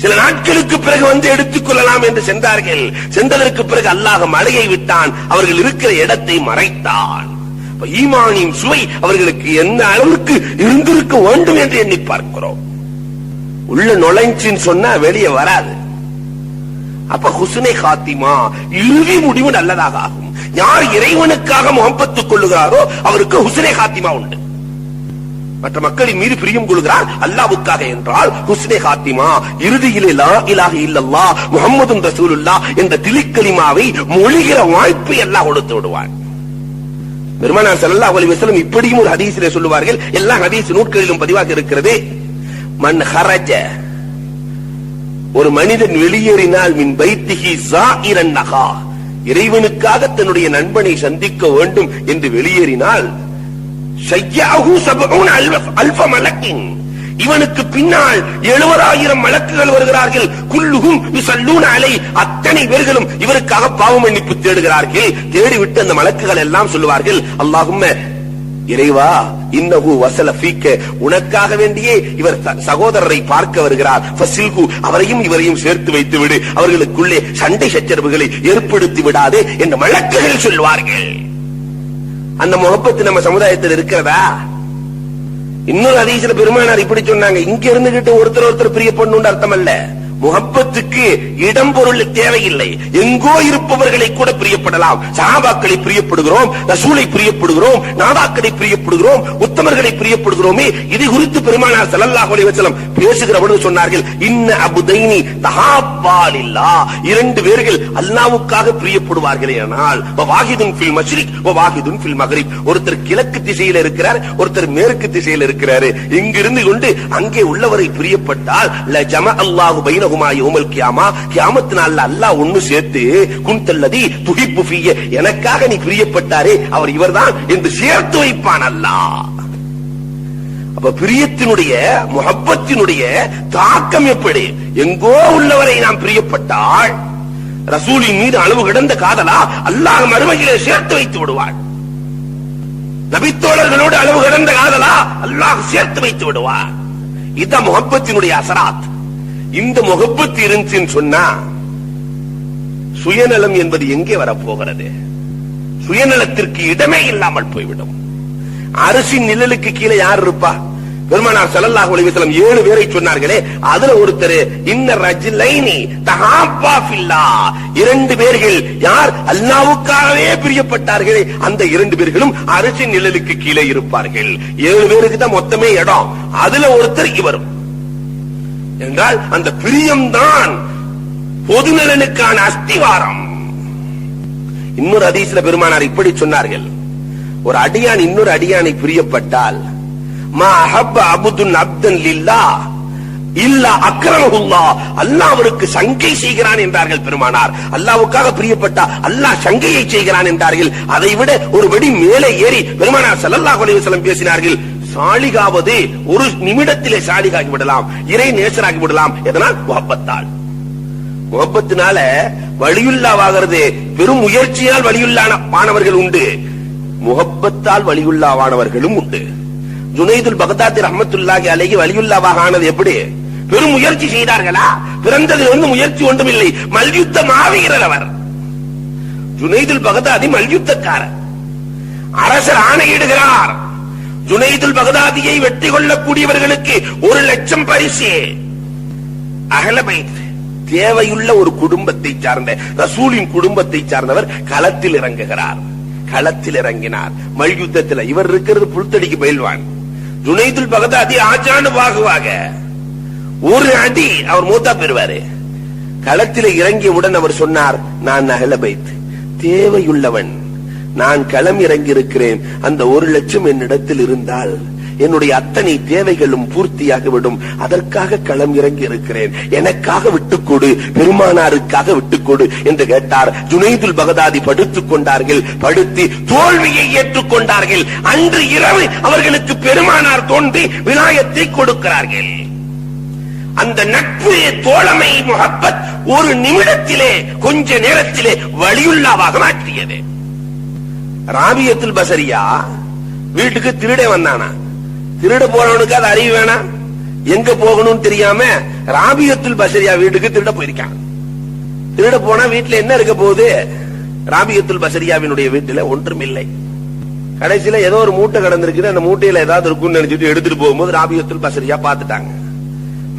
S1: சில நாட்களுக்கு பிறகு வந்து எடுத்துக் கொள்ளலாம் என்று சென்றார்கள். சென்றதற்கு பிறகு அல்லாஹ் மழையை விட்டான், அவர்கள் இருக்கிற இடத்தை மறைத்தான். ஈமானின் சுவை அவர்களுக்கு எந்த அளவுக்கு இருந்திருக்க வேண்டும் என்று எண்ணி பார்க்கிறோம். உள்ள நுழைஞ்சின்னு சொன்னா வெளியே வராது. அப்ப ஹுஸ்னே காத்திமா, இறுதி முடிவு நல்லதாக ஆகும். யார் இறைவனுக்காக முஹப்பத்துக் கொள்ளுகிறாரோ அவருக்கு ஹுஸ்னே காத்திமா உண்டு. மற்ற மக்களின் மீது பிரியம் கொள்கிறார் அல்லாஹ்வுக்காக என்றால் ஹுஸ்னே காத்திமா, இறுதியிலே லா இலாஹ இல்லல்லாஹ் முஹம்மதுன் ரசூலுல்லாஹ் என்ற திலிக்கலிமாவை மொழிகிற வாய்ப்பை அல்லாஹ் கொடுத்து விடுவார். பெருமானார் ஸல்லல்லாஹு அலைஹி வஸல்லம் இப்படியும் ஒரு ஹதீஸிலே சொல்லுவார்கள், எல்லா ஹதீஸ் நூல்களிலும் பதிவாக இருக்கிறது. மன் ஹரஜ, ஒரு மனிதன் வெளியேறினால் மின் பைத்திஹி ஸாயிரன் நஹா, இறைவனுக்காக தன்னுடைய நண்பனை சந்திக்க வேண்டும் என்று வெளியேறினால் ஷய்யாஹு 70 அல்ஃப மலக்கின், இவனுக்கு பின்னால் 70,000 மலக்குகள் வருகிறார்கள். குல்லுஹும் யுஸல்லூன அலை, அத்தனை பேர்களும் இவருக்காக பாவ மன்னிப்பு தேடுகிறார்கள். தேடிவிட்டு அந்த மலக்குகள் எல்லாம் சொல்லுவார்கள், அல்லாஹும்ம, இறைவா, இன்னஹு வஸல ஃபீக்க, உனக்காக வேண்டியே இவர் சகோதரரை பார்க்க வருகிறார், ஃபஸில்ஹு, அவரையும் இவரையும் சேர்த்து வைத்து விடு, அவர்களுக்குள்ளே சண்டை சச்சரவுகளை ஏற்படுத்தி விடாதே என்று மலக்குகள் சொல்வார்கள். அந்த முஹப்பத் நம்ம சமுதாயத்தில் இருக்கிறதா? இன்னொரு ஹதீஸ்ல பெருமானார் இப்படி சொன்னாங்க, இங்க இருந்துகிட்டு ஒருத்தர் பிரியப்படணும்னு அர்த்தம் அல்ல. முஹப்பத்துக்கு இடம் பொருள் தேவையில்லை. எங்கோ இருப்பவர்களை கூட பிரியப்படலாம். சஹாபாக்களை பிரியப்படுகிறோம், ரசூலை பிரியப்படுகிறோம், நாதாக்களை பிரியப்படுகிறோம், உத்தமர்களை பிரியப்படுகிறோமே. இது குறித்து பெருமானார் ஸல்லல்லாஹு அலைஹி வஸல்லம் பேசுகிற பொழுது சொன்னார்கள், இன்ன அபுதைனி தஹாப்பா லில்லாஹ், இரண்டு பேர்கள் அல்லாஹ்வுக்காக பிரியப்படுவார்களே ஆனால் வவாஹிதுன் ஃபில் மஷ்ரிக் வவாஹிதுன் ஃபில் மக்ரிப், ஒருத்தர் கிழக்கு திசையில் இருக்கிறார், ஒருத்தர் மேற்கு திசையில் இருக்கிறார். இங்கிருந்து கொண்டு அங்கே உள்ளவரை பிரியப்பட்டால் ல ஜமஅ அல்லாஹு பைன கியாமத் நாள்ல அல்லாஹ் ஒன்னு சேர்த்து குன்தல்லதி துஹிப்பு ஃபிய, எனக்காக நீ பிரியப்பட்டாரே அவர் இவர்தான் என்று சேர்த்து வைப்பான் அல்லாஹ். அப்ப பிரியத்தினுடைய முஹப்பத்தினுடைய தாக்கம் எப்படி? எங்கோ உள்ளவரை நாம் பிரியப்பட்டால் ரசூலின் மீது அளவு கிடந்த காதலா அல்லாஹ் மறுமையிலே சேர்த்து வைத்து விடுவான். நபித்தோழர்களோடு அளவு கிடந்த காதலா அல்லாஹ் சேர்த்து வைத்து விடுவான். இதுதான் முஹப்பத்தினுடைய அசராத். இந்த முஹப்பத் இருந்துச்சுன்னு சொன்னா சுயநலம் என்பது எங்கே வரப்போகிறது? சுயநலத்திற்கு இடமே இல்லாமல் போய்விடும். அரசின் நிழலுக்கு கீழே யார் இருப்பா? பெருமானார் ஸல்லல்லாஹு அலைஹி வஸல்லம் 7 பேரை சொன்னார்களே, அதுல ஒருத்தர் இன்ன ரஜுலைனி தஹாப்பா ஃபில்லாஹ், 2 பேர்கள் யார் அல்லாஹ்வுக்காகவே பிரியப்பட்டார்களே அந்த 2 பேர்களும் அரசின் நிழலுக்கு கீழே இருப்பார்கள். 7 பேருக்கு தான் மொத்தமே இடம், அதுல ஒருத்தர் இவரும் என்றால் அந்த பிரியம்தான் பொதுநலனுக்கான அஸ்திவாரம். இன்னொரு ஹதீஸ்ல பெருமானார் இப்படி சொன்னார்கள், ஒரு அடியான் இன்னொரு அடியானை பிரியப்பட்டால் மா அஹப்ப அப்துன் அப்தன் லில்லாஹ் இல்லா அக்ரமஹுல்லாஹ், அல்லாஹ் அவருக்கு சங்கை செய்கிறான் என்றார்கள் பெருமானார். அல்லாஹ்வுக்காக பிரியப்பட்டா அல்லாஹ் சங்கையை செய்கிறான் என்றார்கள். அதை விட ஒரு படி மேலே ஏறி பெருமானார் ஸல்லல்லாஹு அலைஹி வஸல்லம் பேசினார்கள், சாலிகாவது ஒரு நிமிடத்திலே சாலிகாகி விடலாம், இறை நேசராகி விடலாம். எதனால்? முஹப்பத்தால். முஹப்பத்தினால வலியுல்லாவாகிறது பெரும் முயற்சியால் வலியுல்லாவானவர்கள் உண்டு, முஹப்பத்தால் வலியுல்லாவானவர்களும் உண்டு. ஜுனைதுல் பக்தாதி ரஹ்மத்துல்லாஹி அலைஹி வலியுல்லாவாக ஆனது எப்படி? பெரும் முயற்சி செய்தார்களா? பிறந்ததிலிருந்து முயற்சி ஒன்றுமில்லை. மல்யுத்த மாவீரர் அவர். ஜுனைதுல் பகதாதி மல்யுத்தக்காரர். அரசர் ஆணையிடுகிறார், ஜுனைதுல் பகதாதியை வெற்றி கொள்ளக்கூடியவர்களுக்கு 1,00,000 பரிசு. அஹ்ல பைத் தேவையுள்ள ஒரு குடும்பத்தை சார்ந்த ரசூலின் குடும்பத்தை சார்ந்தவர் களத்தில் இறங்குகிறார். களத்தில் இறங்கினார். மல்யுத்தத்தில் இவர் இருக்கிறது புல்தடிக்கு பயில்வான். ஜுனைதுல் பகதாதி ஆஜானு பாகுவாக ஒரு அடி அவர் மூத்தா பெறுவாரு. களத்தில் இறங்கியவுடன் அவர் சொன்னார், நான் அஹ்ல பைத் தேவையுள்ளவன், நான் களம் இறங்கி இருக்கிறேன். அந்த 1,00,000 என்னிடத்தில் இருந்தால் என்னுடைய அத்தனை தேவைகளும் பூர்த்தியாகிவிடும். அதற்காக களம் இறங்கி இருக்கிறேன். எனக்காக விட்டுக்கொடு, பெருமானாருக்காக விட்டுக்கொடு என்று கேட்டார். ஜுனைதுல் பகதாதி படுத்துக் கொண்டார்கள். படுத்து தோல்வியை ஏற்றுக்கொண்டார்கள். அன்று இரவு அவர்களுக்கு பெருமானார் தோன்றி விலாயத்தை கொடுக்கிறார்கள். அந்த நட்பு, தோழமை, முஹப்பத் ஒரு நிமிடத்திலே, கொஞ்ச நேரத்திலே வலியுல்லாவாக மாற்றியது. ராபியத்துல் பஸரியா வீட்டுக்கு திருட வந்தானா? திருட போறவனுக்கு அது அறிவு வேணாம்? எங்க போகணும்னு தெரியாம ராபியத்துல் பஸரியா வீட்டுக்கு திருட போயிருக்கான். திருட போனா வீட்டுல என்ன இருக்க போகுது? ராபியத்துல் பஸரியாவினுடைய வீட்டுல ஒன்றும் இல்லை. கடைசியில ஏதோ ஒரு மூட்டை கடந்திருக்குது, அந்த மூட்டையில ஏதாவது இருக்கும்னு நினைச்சிட்டு எடுத்துட்டு போகும்போது ராபியத்துல் பஸரியா பாத்துட்டாங்க.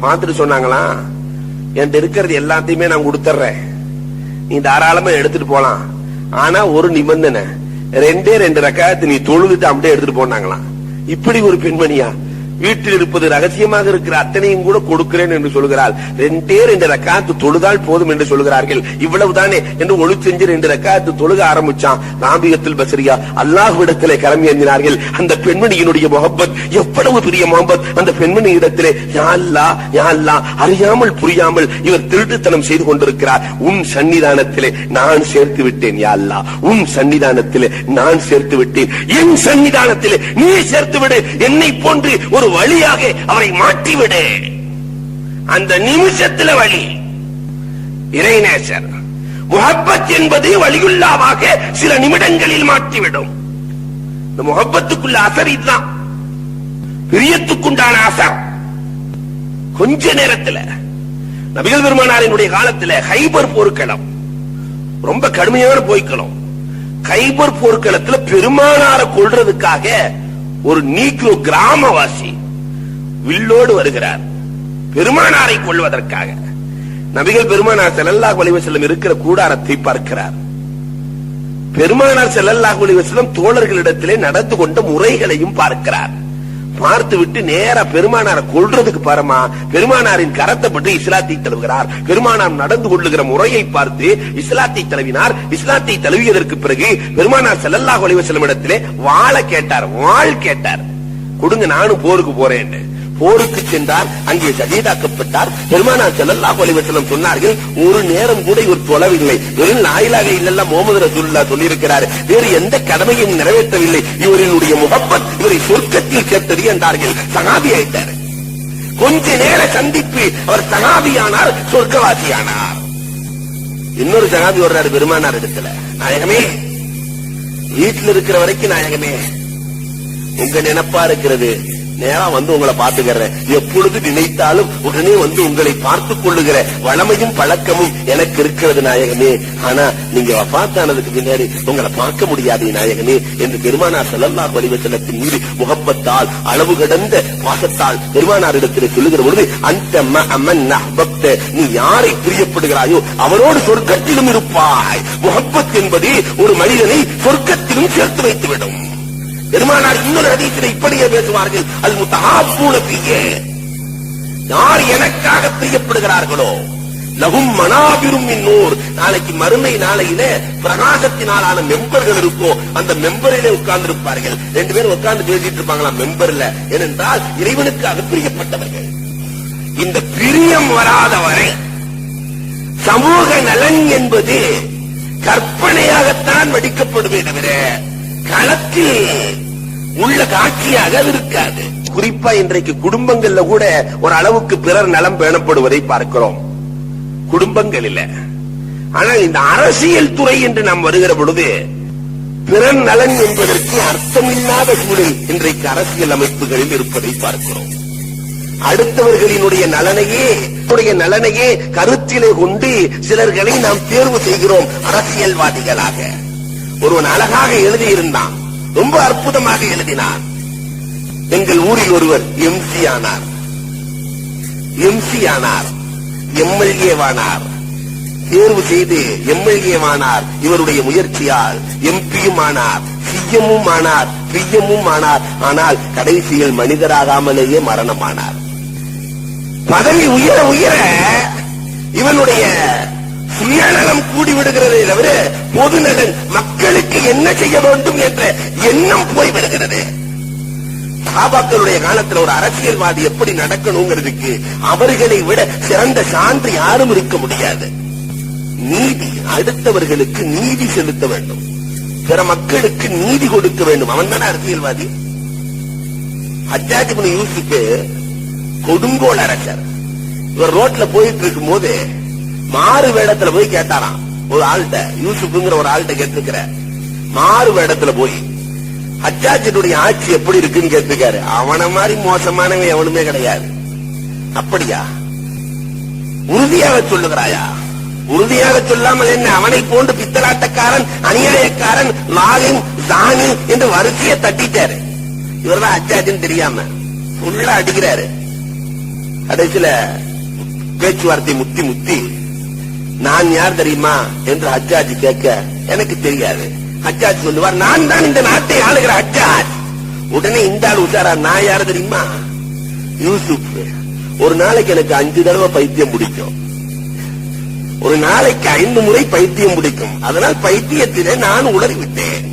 S1: பார்த்துட்டு சொன்னாங்களாம், என்கிட்ட இருக்கிறது எல்லாத்தையுமே நான் கொடுத்துறேன், நீ தாராளமா எடுத்துட்டு போலாம். ஆனா ஒரு நிபந்தனை, 2 ரக்காத்து நீ தொழுதுட்டு அப்படியே எடுத்துட்டு போனாங்களாம். இப்படி ஒரு பெண்மணியா? வீட்டில் இருப்பது ரகசியமாக இருக்கிற அத்தனையும் கூட கொடுக்கிறேன் என்று சொல்கிறாள். 2 ரக்காத்து தொழுதால் போதும் என்று சொல்கிறார்கள். இவ்வளவுதானே என்று ஒளி செஞ்சு 2 ரக்காத்து தொழுக ஆரம்பிச்சான். ராபியத்துல் பஸரியா அல்லாஹ்விடத்திலே கரம் ஏந்தினார்கள். அந்த பெண்மணியினுடைய முஹப்பத் எவ்வளவு பெரிய முஹப்பத்! அந்த பெண்மணி இடத்திலே, யா அல்லாஹ், யா அல்லாஹ், அறியாமல் புரியாமல் இவர் திருட்டுத்தனம் செய்து கொண்டிருக்கிறார். உன் சன்னிதானத்திலே நான் சேர்த்து விட்டேன். யா அல்லாஹ், உன் சன்னிதானத்திலே நான் சேர்த்து விட்டேன். என் சன்னிதானத்திலே நீ சேர்த்து விடு. என்னை போன்று ஒரு வழியாக அவரை மாற்றிவிடு. அந்த நிமிஷத்துல வழி. இறைநேசர் முஹப்பத் என்பது வலியுல்லாவாக சில நிமிடங்களில் மாற்றிவிடும். இந்த முஹப்பத்துக்குள்ள அசர் இதுதான், பிரியத்துக்குண்டான அசர். கொஞ்ச நேரத்துல நபிகள் பெருமானாரினுடைய காலத்துல கைபர் போர்க்களம் ரொம்ப கடுமையான போய்க்களம். கைபர் போர்க்களத்துல பெருமானாரை கொல்றதுக்காக ஒரு நீக்ரோ கிராமவாசி வில்லோடு வருகிறார், பெருமானாரை கொள்வதற்காக. நபிகள் பெருமானார் ஸல்லல்லாஹு அலைஹி வஸல்லம் இருக்கிற கூடாரத்தை பார்க்கிறார். பெருமானார் ஸல்லல்லாஹு அலைஹி வஸல்லம் தோழர்களிடத்திலே நடந்து கொண்ட முறைகளையும் பார்க்கிறார். பார்த்து விட்டு நேரா பெருமானாரை கொல்றதுக்கு பாருமா, பெருமானாரின் கரத்தை பற்றி இஸ்லாத்தை தழுவுகிறார். பெருமானார் நடந்து கொள்ளுகிற முறையை பார்த்து இஸ்லாத்தை தழுவினார். இஸ்லாத்தை தழுவியதற்கு பிறகு பெருமானார் ஸல்லல்லாஹு அலைஹி வஸல்லம் இடத்திலே வாளை கேட்டார், வாழ் கேட்டார். கொடுங்க, நானும் போருக்கு போறேன். போருக்கு சென்றார். அங்கே ஷஹீதாக்கப்பட்டார். பெருமானார் ஸல்லல்லாஹு அலைஹி வஸல்லம் சொன்னார்கள், ஒரு நேரம் கூட இவர் தொழவில்லை. வெறும் லா இலாஹ இல்லல்லாஹ் முஹம்மது ரசூலுல்லாஹ் சொல்லியிருக்கிறார், வேறு எந்த கடமையும் நிறைவேற்றவில்லை. இவரினுடைய முஹப்பத் இவரை சொர்க்கத்தில் சேர்த்தது என்றார்கள். சஹாபி ஆயிட்டார். கொஞ்ச நேர சந்திப்பு, அவர் சஹாபியானார், சொர்க்கவாசியானார். இன்னொரு சஹாபி வர்றாரு பெருமானார் இடத்துல, நாயகமே, வீட்டில் இருக்கிற வரைக்கும் நாயகமே உங்க நினைப்பா இருக்கிறது, நேரா வந்து உங்களை பார்த்துக்கிறேன். எப்பொழுது நினைத்தாலும் உடனே வந்து உங்களை பார்த்துக் கொள்ளுகிற வளமையும் பழக்கமும் எனக்கு இருக்கிறது நாயகமே. ஆனா நீங்க வஃபாத்தானதுக்கு பின்னாடி உங்களை பார்க்க முடியாது நாயகமே என்று பெருமானார் ஸல்லல்லாஹு அலைஹி வஸல்லத்தின் மீது முஹப்பத்தால், அளவு கடந்த பாசத்தால் பெருமானாரிடத்தில் சொல்லுகிற பொழுது, அந்த மஅமன் அஹ்பப்த, நீ யாரை பிரியப்படுகிறாயோ அவரோடு சொர்க்கத்திலும் இருப்பாய். முஹப்பத் என்பது ஒரு மனிதனை சொர்க்கத்திலும் சேர்த்து வைத்துவிடும். பெருமானார் இன்னொரு ஹதீஸிலே இப்படியே பேசுவார்கள், அல் முத்தஹாப்பூன ஃபியே, யார் எனக்காக பிரியப்படுகிறார்களோ லஹும் மனாபிரும் மின் நூர், நாளைக்கு மறுமை நாளையிலே பிரகாசத்தினாலான மெம்பர்கள் இருக்கும். அந்த மெம்பரிலே உட்கார்ந்து இருப்பார்கள். 2 பேரும் உட்கார்ந்து பேசிட்டு இருப்பாங்களாம் மெம்பர்ல. ஏனென்றால் இறைவனுக்காக பிரியப்பட்டவர்கள். இந்த பிரியம் வராதவரை சமூக நலன் என்பது கற்பனையாகத்தான் வடிக்கப்படுமே தவிர களத்தில் உள்ள காட்சியாக இருக்காது. குறிப்பா இன்றைக்கு குடும்பங்கள்ல கூட ஒரு அளவுக்கு பிறர் நலம் பேணப்படுவதை பார்க்கிறோம், குடும்பங்களில். ஆனால் இந்த அரசியல் துறை என்று நாம் வருகிற பொழுது பிறர் நலன் என்பதற்கு அர்த்தமில்லாத சூழல் இன்றைக்கு அரசியல் அமைப்புகளில் இருப்பதை பார்க்கிறோம். அடுத்தவர்களினுடைய நலனையே கருத்திலே கொண்டு சிலர்களை நாம் தேர்வு செய்கிறோம் அரசியல்வாதிகளாக. ஒருவன் அழகாக எழுதியிருந்தான், ரொம்ப அற்புதமாக எழுதினான். எங்கள் ஊரில் ஒருவர் எம்சி ஆனார், எம்எல்ஏவானார், தேர்வு செய்து எம்எல்ஏவானார். இவருடைய முயற்சியால் எம்பியும் ஆனார், சிஎம்மும் ஆனார், பிஎம்மும் ஆனார். ஆனால் கடைசியில் மனிதராகாமலேயே மரணமானார். பதவி உயர உயர இவனுடைய சுயநலம் கூடிவிடுகிறதே தவிர பொதுநலன், மக்களுக்கு என்ன செய்ய வேண்டும் என்ற எண்ணம் போய்விடுகிறது. சஹாபாக்களுடைய காலத்தில் ஒரு அரசியல்வாதி எப்படி நடக்கணுங்கிறதுக்கு அவர்களை விட சிறந்த சான்று யாரும் இருக்க முடியாது. நீதி, அடுத்தவர்களுக்கு நீதி செலுத்த வேண்டும், பிற மக்களுக்கு நீதி கொடுக்க வேண்டும். அவன் தானே அரசியல்வாதி. ஹஜ்ஜாஜ் இப்னு யூசுப் கொடுங்கோல் அரசர். இவர் ரோட்ல போயிட்டு இருக்கும் போது மாறு வேடத்துல போய் கேட்டாராம் ஒரு ஆள்கிட்ட, யூசுப்ங்கிற ஒரு ஆள்கிட்ட கேட்டிருக்கிற. மாறு வேடத்துல போய் ஹஜ்ஜாஜினுடைய ஆட்சி எப்படி இருக்குன்னு கேட்டிருக்காரு. அவன மாதிரி மோசமானவன் எவனுமே கிடையாது. அப்படியா? உறுதியாக சொல்லுகிறாயா? உறுதியாக சொல்லாமல் என்ன? அவனை போன்று பித்தலாட்டக்காரன், அநியாயக்காரன், லாலிம், ஜானி என்று வரிசையை தட்டிட்டாரு. இவர்தான் ஹஜ்ஜாஜின்னு தெரியாம ஃபுல்லா அடிக்கிறாரு. கடைசியில பேச்சுவார்த்தை முத்தி நான் யார் தெரியுமா என்று ஹஜ்ஜாஜ் கேட்க, எனக்கு தெரியாது. ஹஜ்ஜாஜ் சொல்லுவார், நான் தான் இந்த நாட்டை ஆளுகிற ஹஜ்ஜாஜ். உடனே இந்த ஆள் உஷாரா, நான் யாரு தெரியுமா? யூசுப். ஒரு நாளைக்கு எனக்கு 5 தடவை பைத்தியம் பிடிக்கும், ஒரு நாளைக்கு 5 முறை பைத்தியம் பிடிக்கும். அதனால் பைத்தியத்திலே நான் உளறிவிட்டேன்.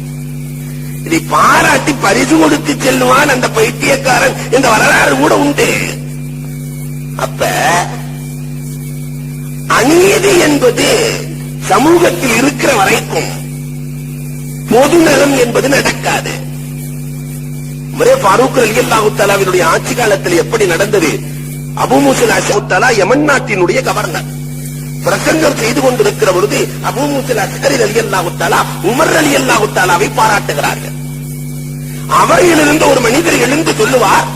S1: இதை பாராட்டி பரிசு கொடுத்து செல்லுவான் அந்த பைத்தியக்காரன் என்ற வரலாறு கூட உண்டு. அப்ப அநீதி என்பது சமூகத்தில் இருக்கிற வரைக்கும் பொதுநலம் என்பது நடக்காது. ஃபாரூக் ரலியல்லாஹு தஆலாவினுடைய ஆட்சி காலத்தில் எப்படி நடந்தது? அபூ மூஸா அஷ்அரி யமன் நாட்டினுடைய கவர்னர் பிரசங்கம் செய்து கொண்டிருக்கிற பொழுது அபூ மூஸா அஷ்அரி ரலியல்லாஹு தஆலா உமர் ரலியல்லாஹு தஆலாவை பாராட்டுகிறார்கள். அவையிலிருந்து ஒரு மனிதர் எழுந்து சொல்லுவார்,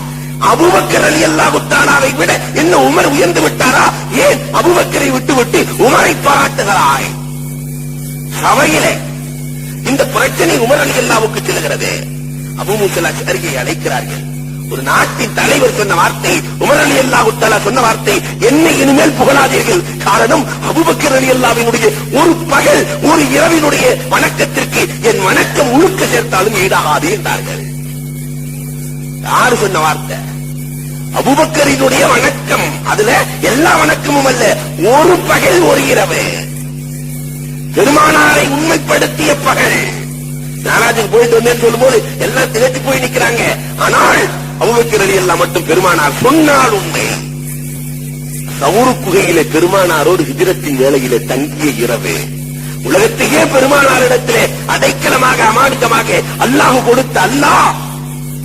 S1: அபூபக்கர் ரலியல்லாஹு தஆலாவை விட என்ன உமர் உயர்ந்து விட்டாரா? ஏன் அபூபக்கரை விட்டுவிட்டு உமரை பாராட்டுகிறாய்? சபையிலே இந்த பிரச்சனை உமர் ரலியல்லாஹுவுக்கு செல்கிறது. அபூ மூஸா அஷ்அரியை அழைக்கிறார்கள். ஒரு நாட்டின் தலைவர் சொன்ன வார்த்தை, உமர் ரலியல்லாஹு தஆலா சொன்ன வார்த்தை, என்னை இனிமேல் புகழாதீர்கள். காரணம், அபூபக்கர் ரலியல்லாஹுவினுடைய ஒரு பகல், ஒரு இரவினுடைய வணக்கத்திற்கு என் வணக்கம் முழுக்க சேர்த்தாலும் ஈடாகாது என்றார்கள். யாரு சொன்ன வார்த்தை? அபூபக்கரினுடைய வணக்கம். அதுல எல்லா வணக்கமும் அல்ல, ஒரு பகல் ஒரு இரவு, பெருமானாரை உண்மைப்படுத்திய பகல். நாராஜுக்கு போயிட்டு வந்தேன்னு சொல்லும் போது எல்லாம் திகச்சு போய் நிக்கிறாங்க. ஆனால் அபூபக்கர் ரலியல்லாஹு மட்டும் பெருமானார் சொன்னால் உண்மை. சவுரு குகையிலே பெருமானாரோடு ஹிஜ்ரத்தின் வேளையிலே தங்கிய இரவு, உலகத்தையே பெருமானாரிடத்திலே அடைக்கலமாக அமானிதமாக அல்லாஹ் கொடுத்த அல்லாஹ்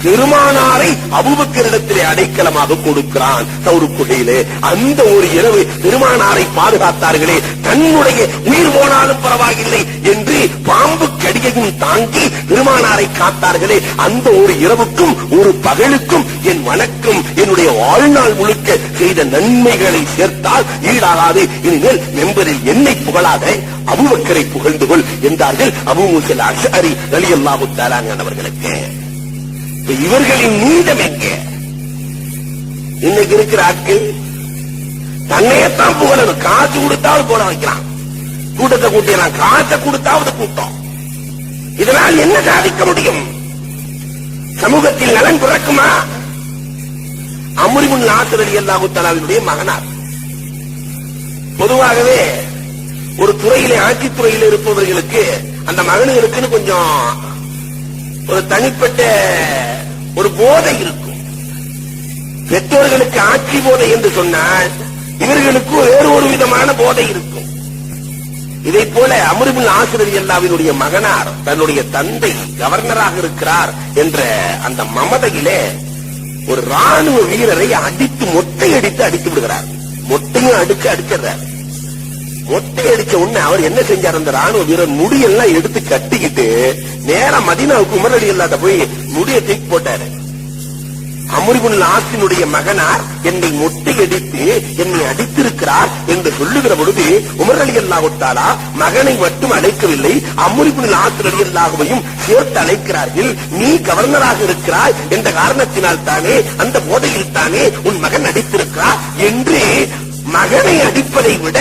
S1: பெருமானாரை அபூபக்கரிடத்திலே அடைக்கலமாக கொடுக்கிறான் சவுரு குகையிலே. அந்த ஒரு இரவு பெருமானாரை பாதுகாத்தார்களே, தன்னுடைய உயிர் போனாலும் பரவாயில்லை என்று பாம்பு கடியையும் தாங்கி பெருமானாரை காத்தார்களே, அந்த ஒரு இரவுக்கும் ஒரு பகலுக்கும் என் வணக்கம், என்னுடைய வாழ்நாள் முழுக்க செய்த நன்மைகளை சேர்த்தால் ஈடாகாது. இனிமேல் மெம்பரில் என்னை புகழாத, அபூபக்கரை புகழ்ந்து கொள் என்றார்கள் அபூ மூஸா அஷ்அரி ரலியல்லாஹு தஆலா அவர்களுக்கு. இவர்களின் நீதம் எங்கே? இன்னைக்கு இருக்கிற ஆட்கள் தன்னையத்தான் புகழணும். காசு கொடுத்தாவது போட வைக்கிறான், கூட்டத்தை கூட்டினான், காசை கொடுத்தாவது கூட்டம். இதனால் என்ன சாதிக்க முடியும்? சமூகத்தில் நலன் பிறக்குமா? அம்ர் இப்னு ஆஸ் ரலியல்லாஹு தஆலாவினுடைய மகனார். பொதுவாகவே ஒரு துறையிலே, ஆட்சித்துறையில் இருப்பவர்களுக்கு அந்த மகனுக்கு கொஞ்சம் ஒரு தனிப்பட்ட ஒரு போதை இருக்கும். பெற்றோர்களுக்கு ஆட்சி போதை என்று சொன்னால் இவர்களுக்கு வேறு ஒரு விதமான போதை இருக்கும். இதை போல அம்ர் இப்னு ஆஸ் ரலியல்லாஹுவினுடைய மகனார் தன்னுடைய தந்தை கவர்னராக இருக்கிறார் என்ற அந்த மமதையிலே ஒரு ராணுவ வீரரை அடித்து மொட்டையடித்து அடித்து விடுகிறார். மொட்டையும் அடிக்கிறார். மொட்டை அடிச்ச உடனே அவர் என்ன செஞ்சார்? அந்த ராணுவ வீரர் முடியெல்லாம் எடுத்து கட்டிக்கிட்டு நேரா மதீனாவுக்கு உமர் ரலியல்லாஹு போய் முடிய தூக்கி போட்டாரு. அம்ர் இப்னு ஆஸினுடைய மகனார் என்னை மொட்டையடித்து என்னை அடித்திருக்கிறார் என்று சொல்லுகிற பொழுது உமர் ரலியல்லாஹு தஆலா மகனை மட்டும் அழைக்கவில்லை, அம்ர் இப்னு ஆஸ் ரலியல்லாஹுவையும் சேர்த்து அழைக்கிறார்கள். நீ கவர்னராக இருக்கிறாய் என்ற காரணத்தினால் தானே, அந்த போதையில் தானே உன் மகன் அடித்திருக்கிறார் என்று மகனை அடிப்பதை விட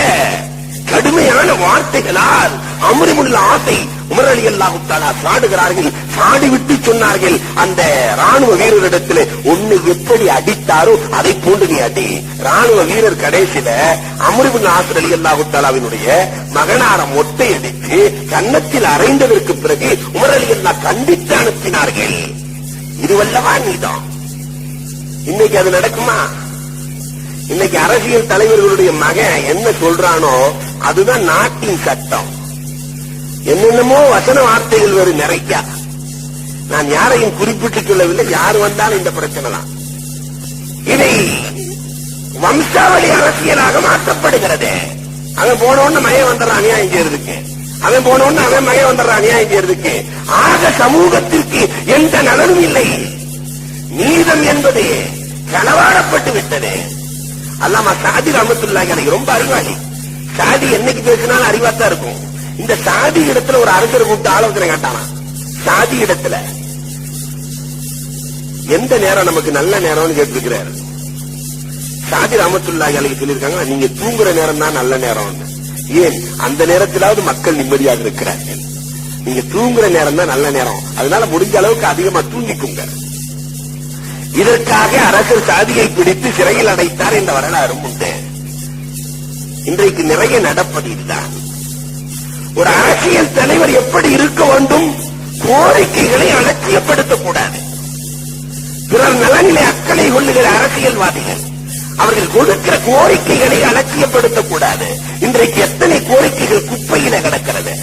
S1: கடுமையான வார்த்தைகளால் அம்ர் இப்னு ஆஸை உமர் ரலியல்லாஹு தஆலா சாடுகிறார்கள். சாடிவிட்டு சொன்னார்கள், அந்த ராணுவ வீரரிடத்தில் உன்னை எப்படி அடித்தாரோ அதை போன்று நீ அடி. ராணுவ வீரர் கடைசியில அம்ர் இப்னு ஆஸ் ரலியல்லாஹு தஆலாவினுடைய மகனார மொட்டை அடித்து கன்னத்தில் அறைந்ததற்கு பிறகு உமர் ரலியல்லாஹு கண்டித்து அனுப்பினார்கள். இதுவல்லவா நீதான். இன்னைக்கு அது நடக்குமா? இன்னைக்கு அரசியல் தலைவர்களுடைய மகன் என்ன சொல்றானோ அதுதான் நாட்டின் சட்டம். என்னென்னமோ வசன வார்த்தைகள் வேறு நிறைய. நான் யாரையும் குறிப்பிட்டுக் கொள்ளவில்லை, யார் வந்தாலும் இந்த பிரச்சனை தான். இதை வம்சாவளி அரசியலாக மாற்றப்படுகிறது. அவன் போனோன்னு மகன் வந்துடுறான் அநியாயம் செய்யறதுக்கு, அவன் போனோன்னு அவன் மகன் வந்துடுறான் அநியாயம் செய்யறதுக்கு. ஆக சமூகத்திற்கு எந்த நலனும் இல்லை. நீதம் என்பது களவாடப்பட்டு விட்டது. அல்லாமா சாதி ரஹ்மத்துல்லாஹி அலைஹி ரொம்ப அறிவாளி. சாதி என்னைக்கு பேசினாலும் அறிவாத்தான் இருக்கும். இந்த சாதி இடத்துல ஒரு அரசர் கூப்பிட்டு ஆலோசனை கேட்டானா, சாதி இடத்துல எந்த நேரம் நமக்கு நல்ல நேரம்னு கேட்டிருக்கிறாரு. சாதி ரஹ்மத்துல்லாஹி அலைஹி சொல்லியிருக்காங்க, நீங்க தூங்குற நேரம் தான் நல்ல நேரம். ஏன்? அந்த நேரத்திலாவது மக்கள் நிம்மதியாக இருக்கிறார்கள். நீங்க தூங்குற நேரம் தான் நல்ல நேரம், அதனால முடிஞ்ச அளவுக்கு அதிகமா தூங்கிக்குங்க. இதற்காக அரசர் சாதியை பிடித்து சிறையில் அடைத்தார் என்ற வரலாறும் உண்டு. இன்றைக்கு நிறைய நடப்பது இதுதான். ஒரு அரசியல் தலைவர் எப்படி இருக்க வேண்டும்? கோரிக்கைகளை அலட்சியப்படுத்தக்கூடாது. பிறர் நலனிலே அக்கறை கொள்ளுகிற அரசியல்வாதிகள் அவர்கள் கொடுக்கிற கோரிக்கைகளை அலட்சியப்படுத்தக்கூடாது. இன்றைக்கு எத்தனை கோரிக்கைகள் குப்பையில கிடக்கிறது.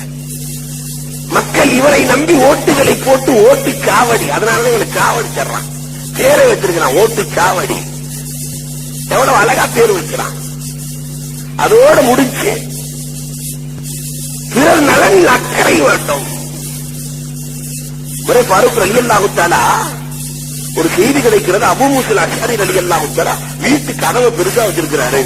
S1: மக்கள் இவரை நம்பி ஓட்டுகளை போட்டு ஓட்டு சாவடி, அதனால இவனுக்கு காவடி தர்றான், பேரை வச்சிருக்கிறான் ஓட்டு சாவடி. எவ்வளவு அழகா பேர் வச்சிருக்கான். அதோட முடிச்சு பிறர் நலனில் அக்கறை வேண்டும். ஒரே ஃபாரூக் ரலியல்லாஹு தஆலா ஒரு செய்தி கிடைக்கிறது, அபூ மூஸா அஷ்அரி ரலியல்லாஹு தஆலா வீட்டு கதவை பெருசா வச்சிருக்கிறாரு.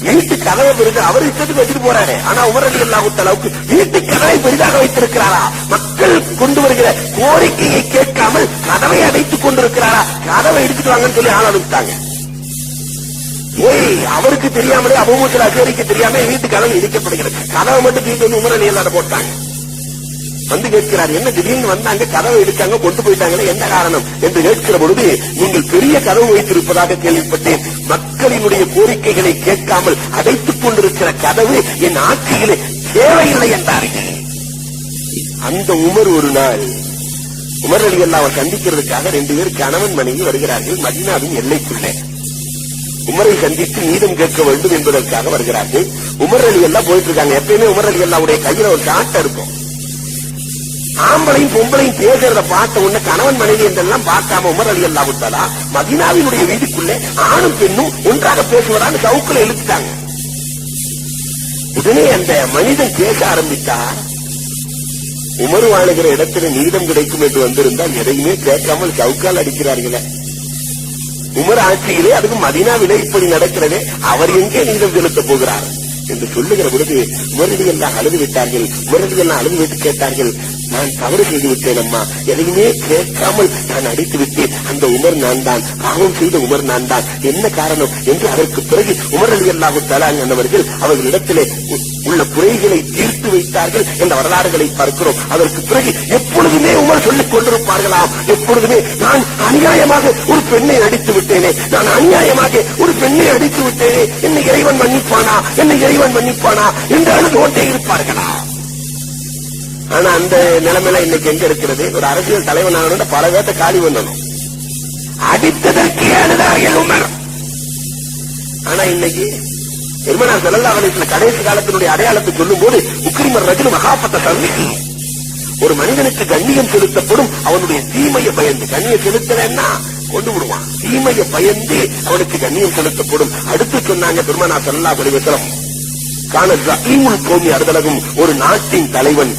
S1: வீட்டு கதவை பெருசா அவர் இஷ்டத்துக்கு வச்சுட்டு போறாரு. ஆனா உமர் ரலியல்லாஹு தஆலாவுக்கு வீட்டு கதவை பெரிதாக வைத்திருக்கிறாரா? மக்கள் கொண்டு வருகிற கோரிக்கையை கேட்காமல் கதவை அடைத்துக் கொண்டிருக்கிறாரா? கதவை எடுத்துட்டு வாங்கன்னு சொல்லி ஆள் அனுப்பிட்டாங்க. அவருக்கு தெரியாமலே அபூ மூஸா அஷ்அரிக்கு தெரியாம வீட்டு கதவு இடிக்கப்படுகிறது. கதவை மட்டும் தூக்கி வந்து உமர் ரலியல்லாஹு போட்டாங்க. வந்து கேட்கிறார், என்ன திடீர்னு வந்தாங்க, கதவை எடுத்தாங்க, கொண்டு போயிட்டாங்களே, என்ன காரணம் என்று கேட்கிற பொழுது, நீங்கள் பெரிய கதவு வைத்திருப்பதாக கேள்விப்பட்டேன். மக்களினுடைய கோரிக்கைகளை கேட்காமல் அடைத்துக் கொண்டிருக்கிற கதவு என் ஆட்சியிலே தேவையில்லை என்றார்கள். அந்த உமர் ஒரு நாள் உமர் ரலியல்லாஹு சந்திக்கிறதுக்காக 2 பேர் கணவன் மனைவி வருகிறார்கள். மதீனாவின் எல்லைக்குள்ளே உமரை சந்தித்து நீதம் கேட்க வேண்டும் என்பதற்காக வருகிறார்கள். உமர் ரலியல்லாஹு போயிட்டு இருக்காங்க. எப்பயுமே உமர் ரலியல்லாஹுடைய கையில ஒரு சாட்டை இருக்கும். ஆம்பளையும் பொம்பளையும் பேசுறத பார்த்த உடனே கணவன் மனைவி என்றெல்லாம் பார்க்காம உமர் ரலியல்லாஹு தஆலா மதீனாவினுடைய வீதிக்குள்ளே ஆணும் பெண்ணும் ஒன்றாக பேசுவதான்னு சவுக்குல இழுத்துட்டாங்க. உடனே அந்த மனிதன் பேச ஆரம்பித்தார். உமர் வாழுகிற இடத்துல நீதம் கிடைக்கும் என்று வந்திருந்தால் எதையுமே கேட்காமல் சவுக்கால் அடிக்கிறார்களே. உமர் ஆட்சியிலே, அதுக்கு மதீனாவிலே இப்படி நடக்கிறதே, அவர் எங்கே நீதம் செலுத்த போகிறார் என்று சொல்லுகிற பொழுது உமர் ரலியல்லாஹு அழுது விட்டார்கள். உமர் ரலியல்லாஹு அழுது விட்டு கேட்டார்கள், நான் தவறு செய்து விட்டேன் அம்மா, எதையுமே கேட்காமல் நான் அடித்து விட்டேன். அந்த உமர் நான் தான், பாவம் செய்த உமர் நான் தான், என்ன காரணம் என்று. அதற்கு பிறகு உமர் ரலியல்லாஹு தஆலா அன்னவர்கள் அவர்களிடத்திலே உள்ள குறைகளை தீர்த்து வைத்தார்கள் என்ற வரலாறுகளை பார்க்கிறோம். அதற்கு பிறகு எப்பொழுதுமே உமர் சொல்லிக் கொண்டிருப்பார்களாம், எப்பொழுதுமே நான் அநியாயமாக ஒரு பெண்ணை அடித்து விட்டேனே, நான் அநியாயமாக ஒரு பெண்ணை அடித்து விட்டேனே, என்னை இறைவன் மன்னிப்பானா, என்னை இறைவன் மன்னிப்பானா என்று அழுது கொண்டே இருப்பார்களா. ஆனா அந்த நிலைமையில இன்னைக்கு எங்க இருக்கிறது? ஒரு அரசியல் தலைவன் ஆகணும், பல பேர்த்த காலி பண்ணணும், அடித்ததற்கே அழுதார்கள் உமர். ஆனா இன்னைக்கு பெருமானார் ஸல்லல்லாஹு அலைஹி வஸல்லம் கடைசி காலத்தினுடைய அடையாளத்தை சொல்லும் போது, உக்ரிமர் ரஜுல் மகாபத்த தர்மிஹி, ஒரு மனிதனுக்கு கண்ணியம் செலுத்தப்படும் அவனுடைய தீமையை பயந்து. கண்ணியம் செலுத்தலன்னா கொண்டு விடுவான், தீமையை பயந்து அவனுக்கு கண்ணியம் செலுத்தப்படும். அடுத்து சொன்னாங்க பெருமானார் ஸல்லல்லாஹு அலைஹி வஸல்லம், கான ஸஈமுல் கௌமி அர்தலகும், ஒரு நாட்டின் தலைவன்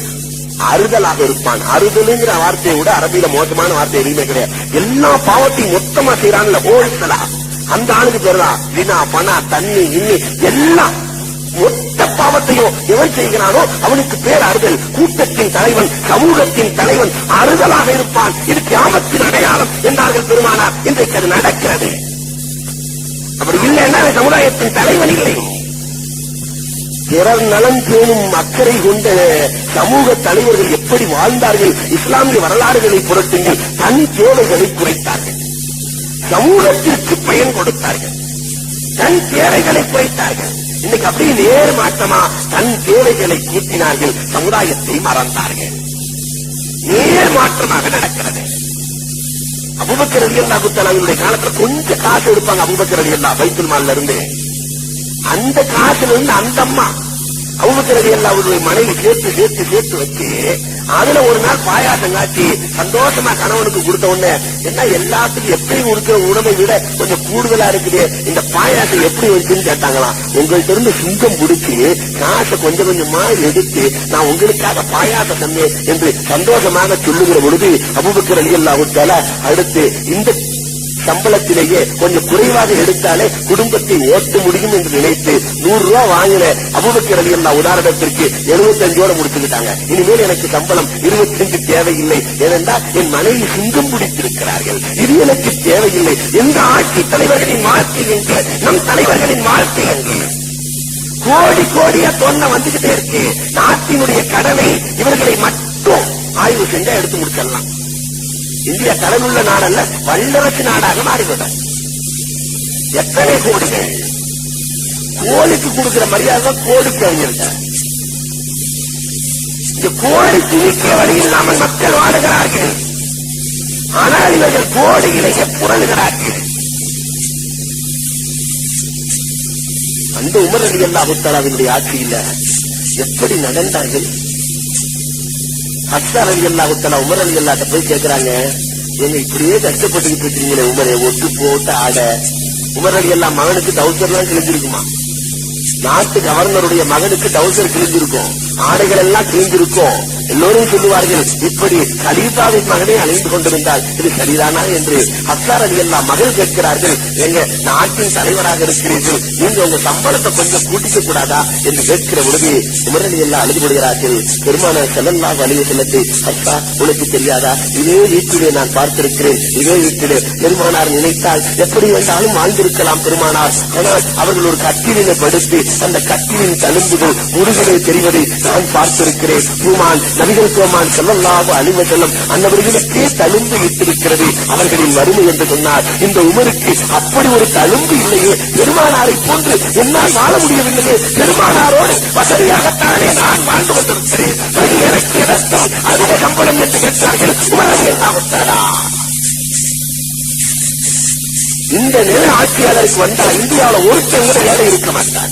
S1: அறுதலாக இருப்பான். அறுதலுங்கிற வார்த்தையை விட அரபியில மோசமான வார்த்தை எதுவுமே கிடையாது. எல்லா பாவத்தையும் மொத்தமா செய்யறான்ல ஓல்சலா, அந்த ஆளுக்கு பேருதான் வினா பணா தண்ணி இன்னி எல்லாம் மொத்த பாவத்தையும் எவன் செய்கிறானோ அவனுக்கு பேர் அறுதல். கூட்டத்தின் தலைவன், சமூகத்தின் தலைவன் அறுதலாக இருப்பான். இது கியாமத்தின் அடையாளம் என்றார்கள் பெருமானார். இன்றைக்கு அது நடக்கிறது. அப்படி இல்லைன்னா சமுதாயத்தின் தலைவன் இல்லை. பிறர் நலன் பேணும் அக்கறை கொண்ட சமூக தலைவர்கள் எப்படி வாழ்ந்தார்கள்? இஸ்லாமிய வரலாறுகளை புரட்டுங்கள். தன் தேவைகளை குறைத்தார்கள், சமூகத்திற்கு பயன் கொடுத்தார்கள், தன் தேவைகளை குறைத்தார்கள். இன்னைக்கு அப்படியே நேர் மாற்றமா தன் தேவைகளை கூட்டினார்கள், சமுதாயத்தை மறந்தார்கள். நேர் மாற்றமாக நடக்கிறது. அபூபக்கர் ரலியல்லாஹு தஆலாவுடைய காலத்துல கொஞ்சம் காசு எடுப்பாங்க. அபூபக்கர் ரலியல்லாஹு பைத்துல் மால்ல இருந்து அந்த காசுல இருந்து அந்த அம்மா அபூபக்கர் ரலியல்லாஹுடைய மனைவி சேர்த்து வச்சு அதுல ஒரு நாள் பாயாசம் காட்டி சந்தோஷமா கணவனுக்கு கொடுத்த உடனே, என்ன எல்லாத்துக்கும் எப்படி கொடுக்கிற உணவை விட கொஞ்சம் கூடுதலா இருக்குது, இந்த பாயாசம் எப்படி வச்சுன்னு கேட்டாங்களாம். உங்கள்கிட்ட இருந்து சிங்கம் பிடிச்சி காசை கொஞ்சம் கொஞ்சமா எடுத்து நான் உங்களுக்காக பாயாசம் தந்தேன் என்று சந்தோஷமாக சொல்லுகிற பொழுது அபூபக்கர் ரலியல்லாஹு தஆலா அடுத்து இந்த சம்பளத்திலேயே கொஞ்சம் குறைவாக எடுத்தாலே குடும்பத்தை ஓட்ட முடியும் என்று நினைத்து 100 ரூபாய் வாங்கின அபூபக்கர் ரலியல்லாஹு உதாரணத்திற்கு 75ஓட முடிச்சுக்கிட்டாங்க. இனிமேல் எனக்கு சம்பளம் 25 தேவையில்லை, ஏனென்றால் என் மனைவி சிங்கம் பிடித்திருக்கிறார்கள், இது எனக்கு தேவையில்லை. எந்த ஆட்சி தலைவர்களின் வாழ்க்கை என்று நம் தலைவர்களின் வாழ்க்கை என்று கோடி கோடியா தொன்ன வந்துகிட்டே இருக்கு. நாட்டினுடைய கடனை இவர்களை மட்டும் ஆய்வு செஞ்சா எடுத்து முடிச்சிடலாம். இந்தியா கடலுள்ள நாடல்ல, வல்லரசு நாடாக மாறிவிடும். எத்தனை கோடிகள் கோழிக்கு கொடுக்கிற மரியாதை கோடிக்கு அறிஞர்கிட்ட. இந்த கோழி திணிக்கிற வழி இல்லாமல் மக்கள் வாழுகிறார்கள். ஆனால் இவர்கள் கோடியிலேயே புரளுகிறார்கள். அந்த உமர் ரலியல்லாஹு தஆலாவினுடைய ஆட்சியில எப்படி நடந்தார்கள்? ஹஸ்ஸான் ரலியல்லாஹு தஆலா உமர் ரலியல்லாஹு போய் கேட்கிறாங்க, எங்க இப்படியே கஷ்டப்பட்டுக்கிட்டு இருக்கீங்களே உமரே, ஒட்டு போட்டு ஆட. உமர் ரலியல்லாஹு மகனுக்கு டவுசர்லாம் கிழிஞ்சிருக்குமா? நாட்டு கவர்னருடைய மகனுக்கு டவுசர் கிழிஞ்சிருக்கும், ஆடைகள் எல்லாம் கிழிஞ்சிருக்கும். எல்லோரும் சொல்லுவார்கள், இப்படி கலீஃபாவின் மகனே அணிந்து கொண்டிருந்தால் இது சரிதானா என்று. ஹஸ்ஸான் ரலியல்லாஹு மகள் கேட்கிறார்கள், எங்க நாட்டின் தலைவராக இருக்கிறீர்கள், நீங்க உங்க சம்பளத்தை கொஞ்சம் கூட்டிக்க கூடாதா என்று கேட்கிற பொழுது உமர் ரலியல்லாஹு அழுது கொள்கிறார்கள். பெருமானார் ஸல்லல்லாஹு அலைஹி வஸல்லத்தை, ஹஸ்ஸா உனக்கு தெரியாதா, இதே வீட்டிலே நான் பார்த்திருக்கிறேன், இதே வீட்டிலே பெருமானார் நினைத்தால் எப்படி வேண்டாலும் வாழ்ந்திருக்கலாம் பெருமானார். ஆனால் அவர்கள் ஒரு கட்டிலினை படுத்து அந்த கட்டிலின் தழும்புகள் முருகனை தெரிவதை நான் பார்த்திருக்கிறேன். நபிகள் கோமான் ஸல்லல்லாஹு அலைஹி வஸல்லம் அன்னவர்களுக்கே தழும்பு இட்டிருக்கிறது அவர்களின் வறுமை என்று சொன்னார். இந்த உமருக்கு அப்படி ஒரு தழும்பு இல்லையே, பெருமானாரை போன்று என்னால் வாழ முடியவில்லையே, பெருமானாரோடு வசதியாகத்தானே நான் வாழ்ந்து கொண்டிருக்கிறேன், எனக்கு இடத்தால் அதிக சம்பளம் என்று கேட்டார்கள். உமர் ரலியல்லாஹு தஆலா இந்த நிலை ஆட்சியாளருக்கு வந்தால் இந்தியாவில் ஒருத்தர் கூட வேலை இருக்க மாட்டார்.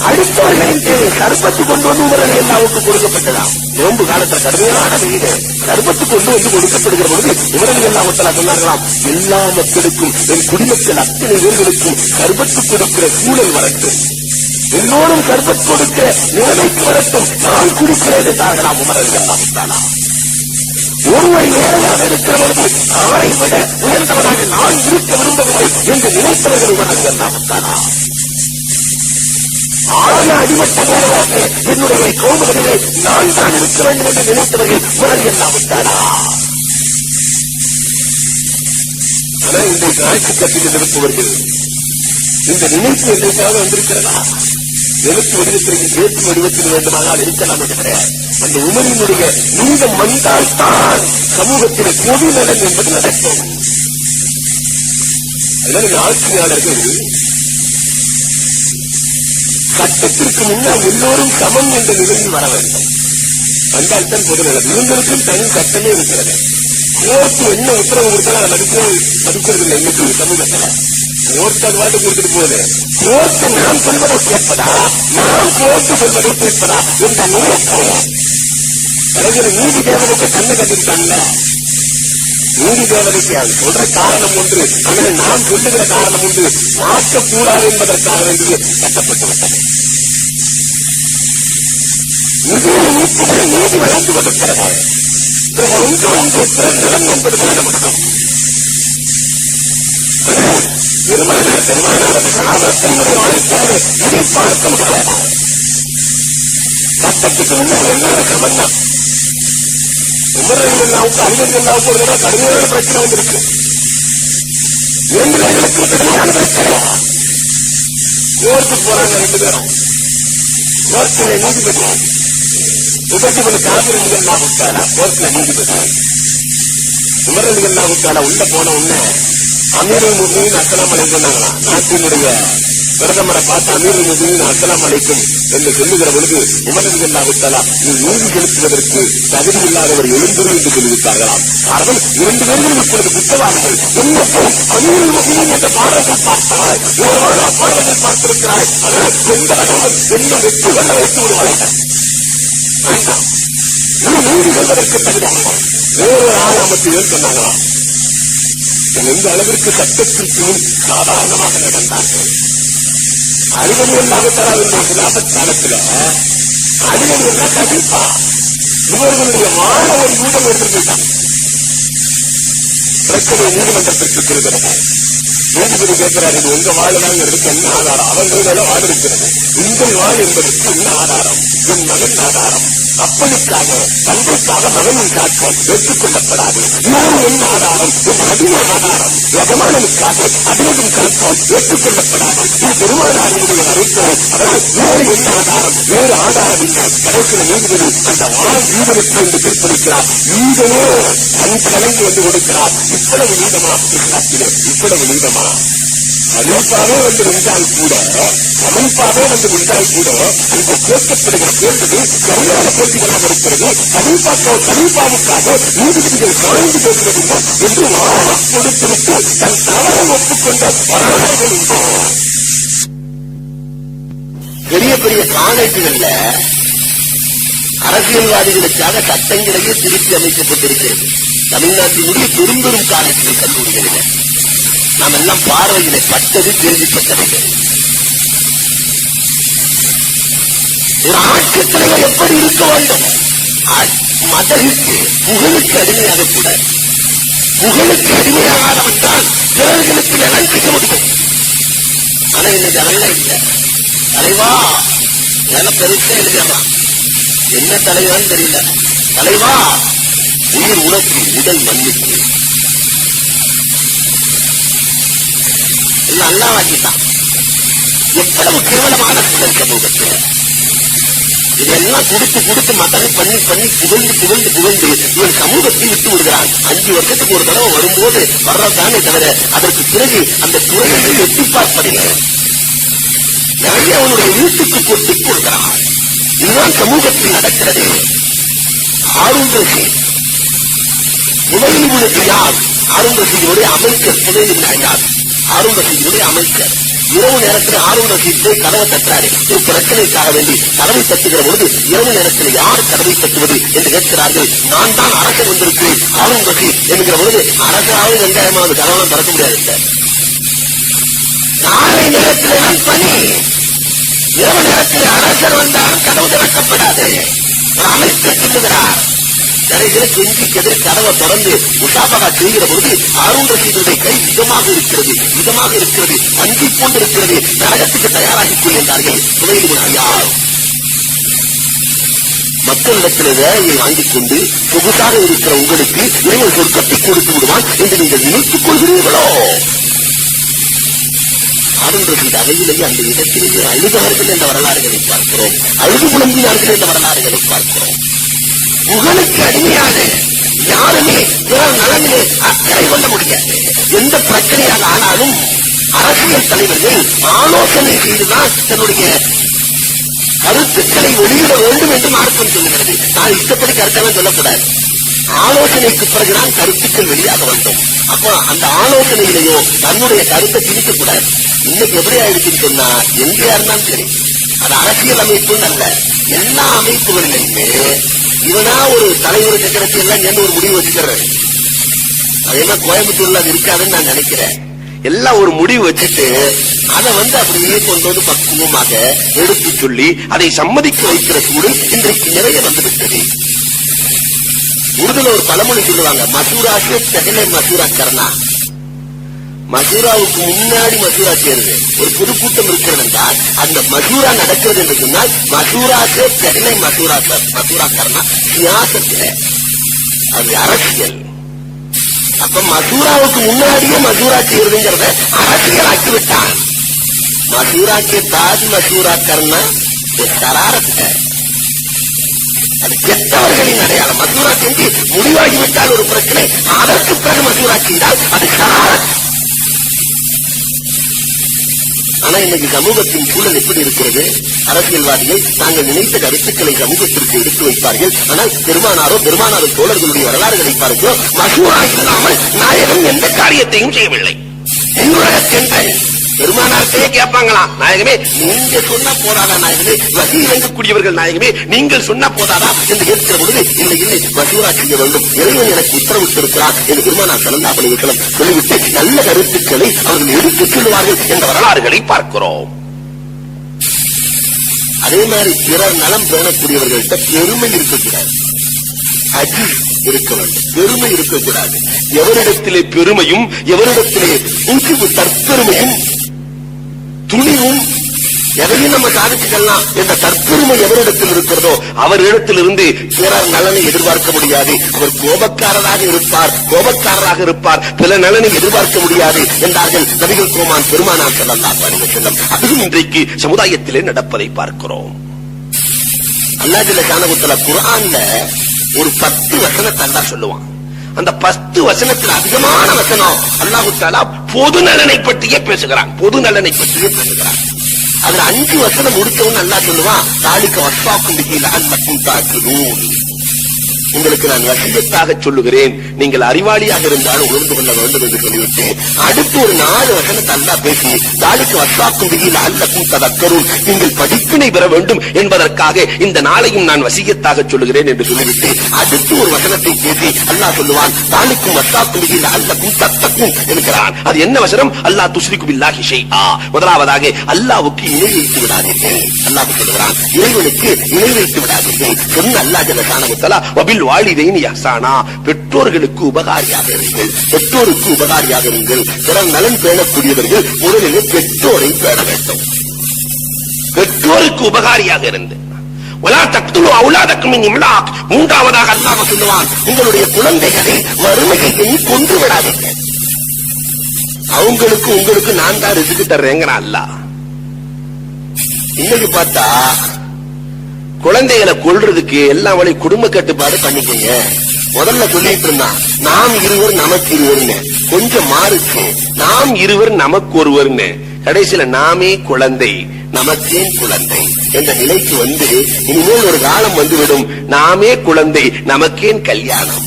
S1: அடுத்தவர்களின் தேவை சர்பத்து கொண்டு வந்து உமர் ரலியல்லாஹுவுக்கு கொடுக்கப்பட்டதாம். நோன்பு காலத்தில் கடுமையான வீடு சர்பத்து கொண்டு வந்து கொடுக்கப்படுகிற பொழுது உமர் ரலியல்லாஹு தஆலா சொன்னார்களாம், எல்லா மக்களுக்கும் என் குடிமக்கள் அத்தனை பேர்களுக்கும் சர்பத்து கொடுக்கிற சூழல் வரட்டும், எல்லோரும் சர்பத் கொடுக்கிற நிலைமைக்கு வரட்டும், நான் குடிக்கிறது தாகலாம். உமர் ரலியல்லாஹு தஆலா ஒருவர் ஏழையாக இருக்கிற பொழுது அவரை விட உயர்ந்தவராக நான் இருக்க விரும்பவில்லை என்று நினைத்தவர்கள் உமர் ரலியல்லாஹு தஆலா. ஆழ அடிமட்ட வேலையாக என்னுடைய கோபுகளிலே நான் தான் இருக்க வேண்டும் என்று நினைத்தவர்கள் உமர் ரலியல்லாஹு தஆலா. ஆனால் இன்றைக்கு ஆட்சி கட்டில் இருப்பவர்கள் இந்த நினைப்பு என்றைக்காக வந்திருக்கிறதா? எழுத்து வடிவத்திற்கு பேச்சு வடிவத்தில் வேண்டுமானால் இருக்கலாம் என்று கிடையாது. அந்த உமரினுடைய இந்த வந்தால் தான் சமூகத்தில் பொது நலன் என்பது நடக்கும். அதனால ஆட்சியாளர்கள் சட்டத்திற்கு முன்னால் எல்லோரும் சமம் என்ற நிலையில் வர வேண்டும். வந்தால் தான் பொது நலன். இவங்களுக்கும் தனி சட்டமே இருக்கிறது. கோர்ட்டு என்ன உத்தரவு கொடுத்தாலும் அதை மதிக்கிறதில்லை. இன்னைக்கு சமூகத்தில் கோர்ட்டு அது வாட்டு கொடுத்துட்டு போகுது. கோர்ட்டு நாம் சொல்வதை கேட்பதா, நாம் கோர்ட்டு சொல்வதை கேட்பதா என்ற நிலைக்கு கலைஞர் நீதி தேவதைக்கு கண்ணு கட்டிருக்காங்க. நீதி தேவதைக்கு அது சொல்ற காரணம் ஒன்று, அல்லது நாம் சொல்லுகிற காரணம் ஒன்று, மாற்றக்கூடாது என்பதற்காக வேண்டிய கட்டப்பட்டு விட்டது. நீதி வளர்ந்து கொண்டிருக்கிறது. நிலம் என்பது மட்டும் பார்க்க முடியாது. சட்டத்துக்கு முன்னாடி என்ன கிரமம் உமரல்லாவுக்கு அறிஞர்களுக்கு ஒரு தடவை கடுமையான பிரச்சனை வந்திருக்கு. எங்களுக்கு கடுமையான பிரச்சனை. கோர்ட்டுக்கு போறாங்க ரெண்டு பேரும். கோர்ட்டில நீதிபதி உபஜீவன காவிரிகள் உட்காரா. கோர்ட்ல நீதிபதி உமரலிகள் உட்காரா. உள்ள போன உடனே அமீருல் முஃமினீன் அஸ்ஸலாமு அலைக்கும் சொன்னாங்களாம். நாட்டினுடைய பிரதமரை பார்த்து அமீருல் முஃமினீன் அஸ்ஸலாமு அலைக்கும் என்று சொல்லுகிற பொழுது உமரலிகள் உட்காரா நீதி செலுத்துவதற்கு தகுதி இல்லாதவர் எழுந்திரு என்று சொல்லிவிட்டார்களாம். காரணம் இரண்டு பேரும் இப்பொழுது குற்றவாளிகள். அமீருல் முஃமினீன் என்ற பாடத்தில் பார்த்தாய், பாடத்தில் பார்த்திருக்கிறாய். எந்த என்ன வெற்றி வர வைத்து விடுவார்கள். நீதி சொல்வதற்கு தகுதி வேறு ஆறாமத்தில் சொன்னாங்களாம். எந்த அளவிற்கு சட்டத்திற்கு சாதாரணமாக நடந்தார்கள். அறிவர்கள் நகத்தராவின் கிராமத் காலத்தில் அறிவர்கள் கண்டிப்பா இவர்களுடைய வாழ ஒரு யூதம் எடுத்துட்டாங்க. பிரச்சனை நீதிமன்றத்திற்கு செல்கிறது. நீதிபதி கேட்கிறார், இது உங்க வாழ்தாங்கிறதுக்கு என்ன ஆதாரம்? அவர்களோட வாழ் இருக்கிறது. உங்கள் வாழ் என்பதற்கு என்ன ஆதாரம்? என் மகன் ஆதாரம். அப்பனுக்காக தந்தைக்காக மகனின் காட்சி ஏற்றுக் கொள்ளப்படாது. நான் என்ன ஆதாரம்? என் அடிமை ஆதாரம். எஜமானனுக்காக அடிமையின் காட்சி ஏற்றுக் கொள்ளப்படாது. இது பெருமானாருடைய அறிவித்தல். வேறு என்ன ஆதாரம்? வேறு ஆதாரம் இல்லை. கடைசியில் நீதிபதி அந்த வாழ் ஈதனுக்கு என்று தீர்ப்பளிக்கிறார். ஈதனே தன் கலங்கி வந்து கொடுக்கிறார். இவ்வளவு நீதமா இஸ்லாத்திலே? இவ்வளவு நீதமா? கலீஃபாவே வந்து நின்றால் கூட, கலீஃபாவே வந்து நின்றால் கூட இந்த கேட்கப்படுகிற கேள்வி சரியான கேள்விகளாக இருக்கிறது. கலீஃபாவுக்காக நீதிபதிகள் கலந்து பேசுவதில்லை என்று கொடுத்துவிட்டு தன் தவறை ஒப்புக்கொண்ட வரலாறுகள் உண்டு. பெரிய பெரிய காலேஜுகள்ல அரசியல்வாதிகளுக்காக சட்டங்களையே திருத்தி அமைக்கப்பட்டிருக்கிறது. தமிழ்நாட்டினுடைய பெரும் பெரும் காலேஜுகள், கல்லூரிகளில் நாம் எல்லாம் பார்வையிலே பட்டது, கேள்விப்பட்டது. ஒரு ஆட்சித் தலைவர் எப்படி இருக்க வேண்டும்? மதகுக்கு புகழுக்கு அடிமையாக கூட, புகழுக்கு அடிமையாகாதவன்தான் பிறர்களுக்கு நலன் செய்ய முடியும். ஆனா இன்னைக்கு அதெல்லாம் இல்லை. தலைவா நல்ல பெருசா எழுதிடலாம். என்ன தலைவர்னு தெரியல. தலைவா உயிர் உனக்கு, உடல் மண்ணுக்கு. நல்லா வாங்கிட்டான். எவ்வளவு கேவலமான சூழல் சமூகத்தில். இதெல்லாம் கொடுத்து கொடுத்து மதனை பண்ணி பண்ணி புகழ்ந்து புகழ்ந்து புகழ்ந்து இவன் சமூகத்தை விட்டு விடுகிறான். 5 வருஷத்துக்கு ஒரு தடவை வரும்போது வர்றதானே தவிர அதற்கு பிறகு அந்த துறையை எட்டி பார்ப்பதில்லை. நிறைய அவனுடைய வீட்டுக்கு கொட்டி கொடுக்கிறான். இதுதான் சமூகத்தில் நடக்கிறது. ஹாரூன் ரஷீத் முதலில் உள்ளது யார்? ஹாரூன் ரஷீதுடைய அமைச்சர் புதையில் யார்? ஹாரூன் ரஷீதுடைய அமைச்சர். இரவு நேரத்தில் ஹாரூன் ரஷீத் போய் கதவை தட்டுறாரு. ஒரு பிரச்சனைக்காக வேண்டி கதவை தட்டுகிற பொழுது இரவு நேரத்தில் யார் கதவை தட்டுவது என்று கேட்கிறார்கள். நான் தான் அரசர் வந்திருக்கு ஹாரூன் ரஷீத் என்கிற பொழுது அரசாவது 2000வது கதவெல்லாம் திறக்க முடியாது. நாளை நேரத்தில் நான் பணி, இரவு நேரத்தில் அரசர் வந்தால் கதவு திறக்கப்படாது. அமைச்சர் சொல்லுகிறார். நிறைய கெஞ்சிக்கது கதவை தொடர்ந்து முசாபகா செய்கிற பொழுது ஹாரூன் ரஷீதுடைய கை இதமாக இருக்கிறது, இதமாக இருக்கிறது, வஞ்சி கொண்டிருக்கிறது. நரகத்துக்கு தயாராகிக் கொள்கின்றார்கள். யார் மக்களிடத்தில் வேலையை வாங்கிக் கொண்டு சொகுசாக இருக்கிற உங்களுக்கு இறைவன் சொர்க்கத்தை கொடுத்து விடுவான் என்று நீங்கள் நினைத்துக் கொள்கிறீர்களோ? ஹாரூன் ரஷீத் அவையிலேயே அந்த இடத்திலேயே அழுதார்கள் என்ற வரலாறுகளை பார்க்கிறோம். அழுது புலம்பினார்கள் என்ற வரலாறுகளை பார்க்கிறோம். புகழுக்கு அடிமையாக யாருமே பிற நலனிலே அக்கறை கொள்ள முடியாது. எந்த பிரச்சனையாக ஆனாலும் அரசியல் தலைவர்கள் ஆலோசனை செய்துதான் தன்னுடைய கருத்துக்களை வெளியிட வேண்டும் என்று மார்க்கம் சொல்லுகிறது. நான் இஷ்டப்படி கருத்தெல்லாம் சொல்லக்கூடாது. ஆலோசனைக்கு பிறகுதான் கருத்துக்கள் வெளியாக வேண்டும். அப்போ அந்த ஆலோசனையிலேயோ தன்னுடைய கருத்தை திணிக்கக்கூடாது. இன்னைக்கு எப்படி ஆயிடுச்சுன்னு சொன்னா, எங்கேயா இருந்தாலும் சரி, அது அரசியல் அமைப்புன்னு அல்ல, எல்லா அமைப்புகளிலுமே இவனா ஒரு தலைவர் சக்கரத்தை எல்லாம் சேர்ந்து ஒரு முடிவு வச்சுக்கிறாரு. அதெல்லாம் கோயம்புத்தூர்ல அது இருக்காதுன்னு நான் நினைக்கிறேன். எல்லாம் ஒரு முடிவு வச்சுட்டு அதை அப்படியே கொண்டு வந்து பக்குவமாக எடுத்து சொல்லி அதை சம்மதிக்க வைக்கிற சூழல் இன்றைக்கு நிறைய வந்துவிட்டது. உருதுல ஒரு பழமொழி சொல்லுவாங்க, மசூராக்கு செகலே மசூரா கர்ணா. மசூராவுக்கு முன்னாடி மசூரா சேருது. ஒரு பொதுக்கூட்டம் இருக்கிறது என்றால் அந்த மசூரா நடக்கிறது என்று சொன்னால் மசூராக்கு செகலே மசூரா கர்ணா சியாசத்துல அது அரசியல். அப்ப மசூராவுக்கு முன்னாடியே மசூரா சேருதுங்கிறத அரசியலாக்கி விட்டான். मसूरा के बाद मसूरा करना वो शरारत है. அது கெட்டவர்களின் அடையாளம். மசூரா செஞ்சு முடிவாகிவிட்டால் ஒரு பிரச்சனை, அதற்கு பிறகு மசூரா செய்தால் அது ஷராரத். ஆனா இன்னைக்கு சமூகத்தின் சூழல் எப்படி இருக்கிறது? அரசியல்வாதிகள் தாங்கள் நினைத்த கருத்துக்களை சமூகத்திற்கு எடுத்து வைப்பார்கள். ஆனால் பெருமானாரோ தோழர்களுடைய வரலாறுகளை பார்க்கிறோம், மசூரா இல்லாமல் நாயகம் எந்த காரியத்தையும் செய்யவில்லை. என்னுடைய பெருமானார்கிட்டே கேட்பாங்களாம், நாயகமே நீங்க சொன்ன போதாதா நாயகமே, வசி இறங்கக்கூடியவர்கள் நாயகமே நீங்கள் சொன்ன போதாதா என்று கேட்கிற பொழுது இல்லை மசூரா செய்ய வேண்டும், இறைவன் எனக்கு உத்தரவிட்டிருக்கிறார் என்று பெருமானார் ஸல்லல்லாஹு அலைஹி வஸல்லம் சொல்லிவிட்டு நல்ல கருத்துக்களை அவர்கள் எடுத்துச் சொல்லுவார்கள் என்ற வரலாறுகளை பார்க்கிறோம். அதே மாதிரி பிறர் நலம் பேணக்கூடியவர்கள்ட்ட பெருமை இருக்கக்கூடாது, அஜி இருக்க வேண்டும், பெருமை இருக்கக்கூடாது. எவரிடத்திலே பெருமையும் எவரிடத்திலே தற்பெருமையும் துணிவும் எதையும் நம்ம சாதிச்சுக்கலாம் என்ற தற்பெருமை எவரிடத்தில் இருக்கிறதோ அவரிடத்திலிருந்து பிறர் நலனை எதிர்பார்க்க முடியாது. அவர் கோபக்காரராக இருப்பார், பிற நலனை எதிர்பார்க்க முடியாது என்றார்கள் நபிகள் பெருமானார் ஸல்லல்லாஹு அலைஹி வஸல்லம். அதுவும் இன்றைக்கு சமுதாயத்திலே நடப்பதை பார்க்கிறோம். அல்லாஹ் ஜல்ல ஷானஹு குர்ஆன்ல ஒரு 10 வசனத்தை அல்லாஹ் சொல்லுவான். அந்த 10 வசனத்தில் அதிகமான வசனம் அல்லாஹ் தஆலா பொது நலனை பற்றியே பேசுகிறான். அதுல 5 வசனம் முடிச்சவன் அல்லாஹ் சொல்லுவான், தாலிக வஸ்ஸாக்கும் பிஹி லஅல்லக்கும் தஅகிலூன். உங்களுக்கு நான் வசியத்தாக சொல்லுகிறேன், நீங்கள் அறிவாளியாக இருந்தாலும் உணர்ந்து கொள்ள வேண்டும் என்று சொல்லிவிட்டு அடுத்து ஒரு 4 வசனத்தை அல்லாஹ் பேசி தாலிக வஸ்ஸாக்கும் பிஹி லஅல்லக்கும் ததக்கரூன், நீங்கள் படிப்பினை பெற வேண்டும் என்பதற்காக இந்த நாளையும் நான் வசியத்தாக சொல்லுகிறேன் என்று சொல்லிவிட்டு அடுத்து ஒரு வசனத்தை பேசி அல்லாஹ் சொல்லுவான், தாலிக்கும் வஸ்ஸாக்கும் பிஹி லஅல்லக்கும் தத்தகூன் என்கிறான். அது என்ன வசனம்? அல்லாஹ் துஷ்ரிகு பில்லாஹி ஷைஆ. முதலாவதாக அல்லாஹ்வுக்கு இணை வைத்து விடாதீர்கள். அல்லாஹ் சொல்லுகிறான், இறைவனுக்கு இணை வைத்து விடாதீர்கள். சொன்ன அல்லாஹ் ஜல்ல ஷானஹு வ தஆலா வபில் வாலிதைனி இஹ்சானா, பெற்றோர்களுக்கு உபகாரியாக இருங்கள். பிறர் நலன் பேணக்கூடியவர்கள் முதலில் பெற்றோரை பேண வேண்டும். பெற்றோருக்கு உபகாரியாக இருந்து வலா தக்துலு அவுலாதக்கும் மின் இம்லாக். மூன்றாவதாக அல்லாஹ் சொல்லுவான், உங்களுடைய குழந்தைகளை வறுமையை எண்ணி கொன்று விடாதீர்கள். அவங்களுக்கு உங்களுக்கு நான் தான் ரிஸ்க் தர்றேங்கிறான் அல்லாஹ். இன்னைக்கு பார்த்தா குழந்தைகளை கொல்றதுக்கு எல்லா வழி குடும்ப கட்டுப்பாடு பண்ணிக்கங்க. முதல்ல சொல்லிட்டு இருந்தான், நாம் இருவர் நமக்கு இருவர்னு. கொஞ்சம் மாறுச்சு, நாம் இருவர் நமக்கு ஒருவர்னு. கடைசியில நாமே குழந்தை நமக்கேன் குழந்தை என்ற நிலைக்கு வந்து இனிமேல் ஒரு காலம் வந்துவிடும், நாமே குழந்தை நமக்கேன் கல்யாணம்.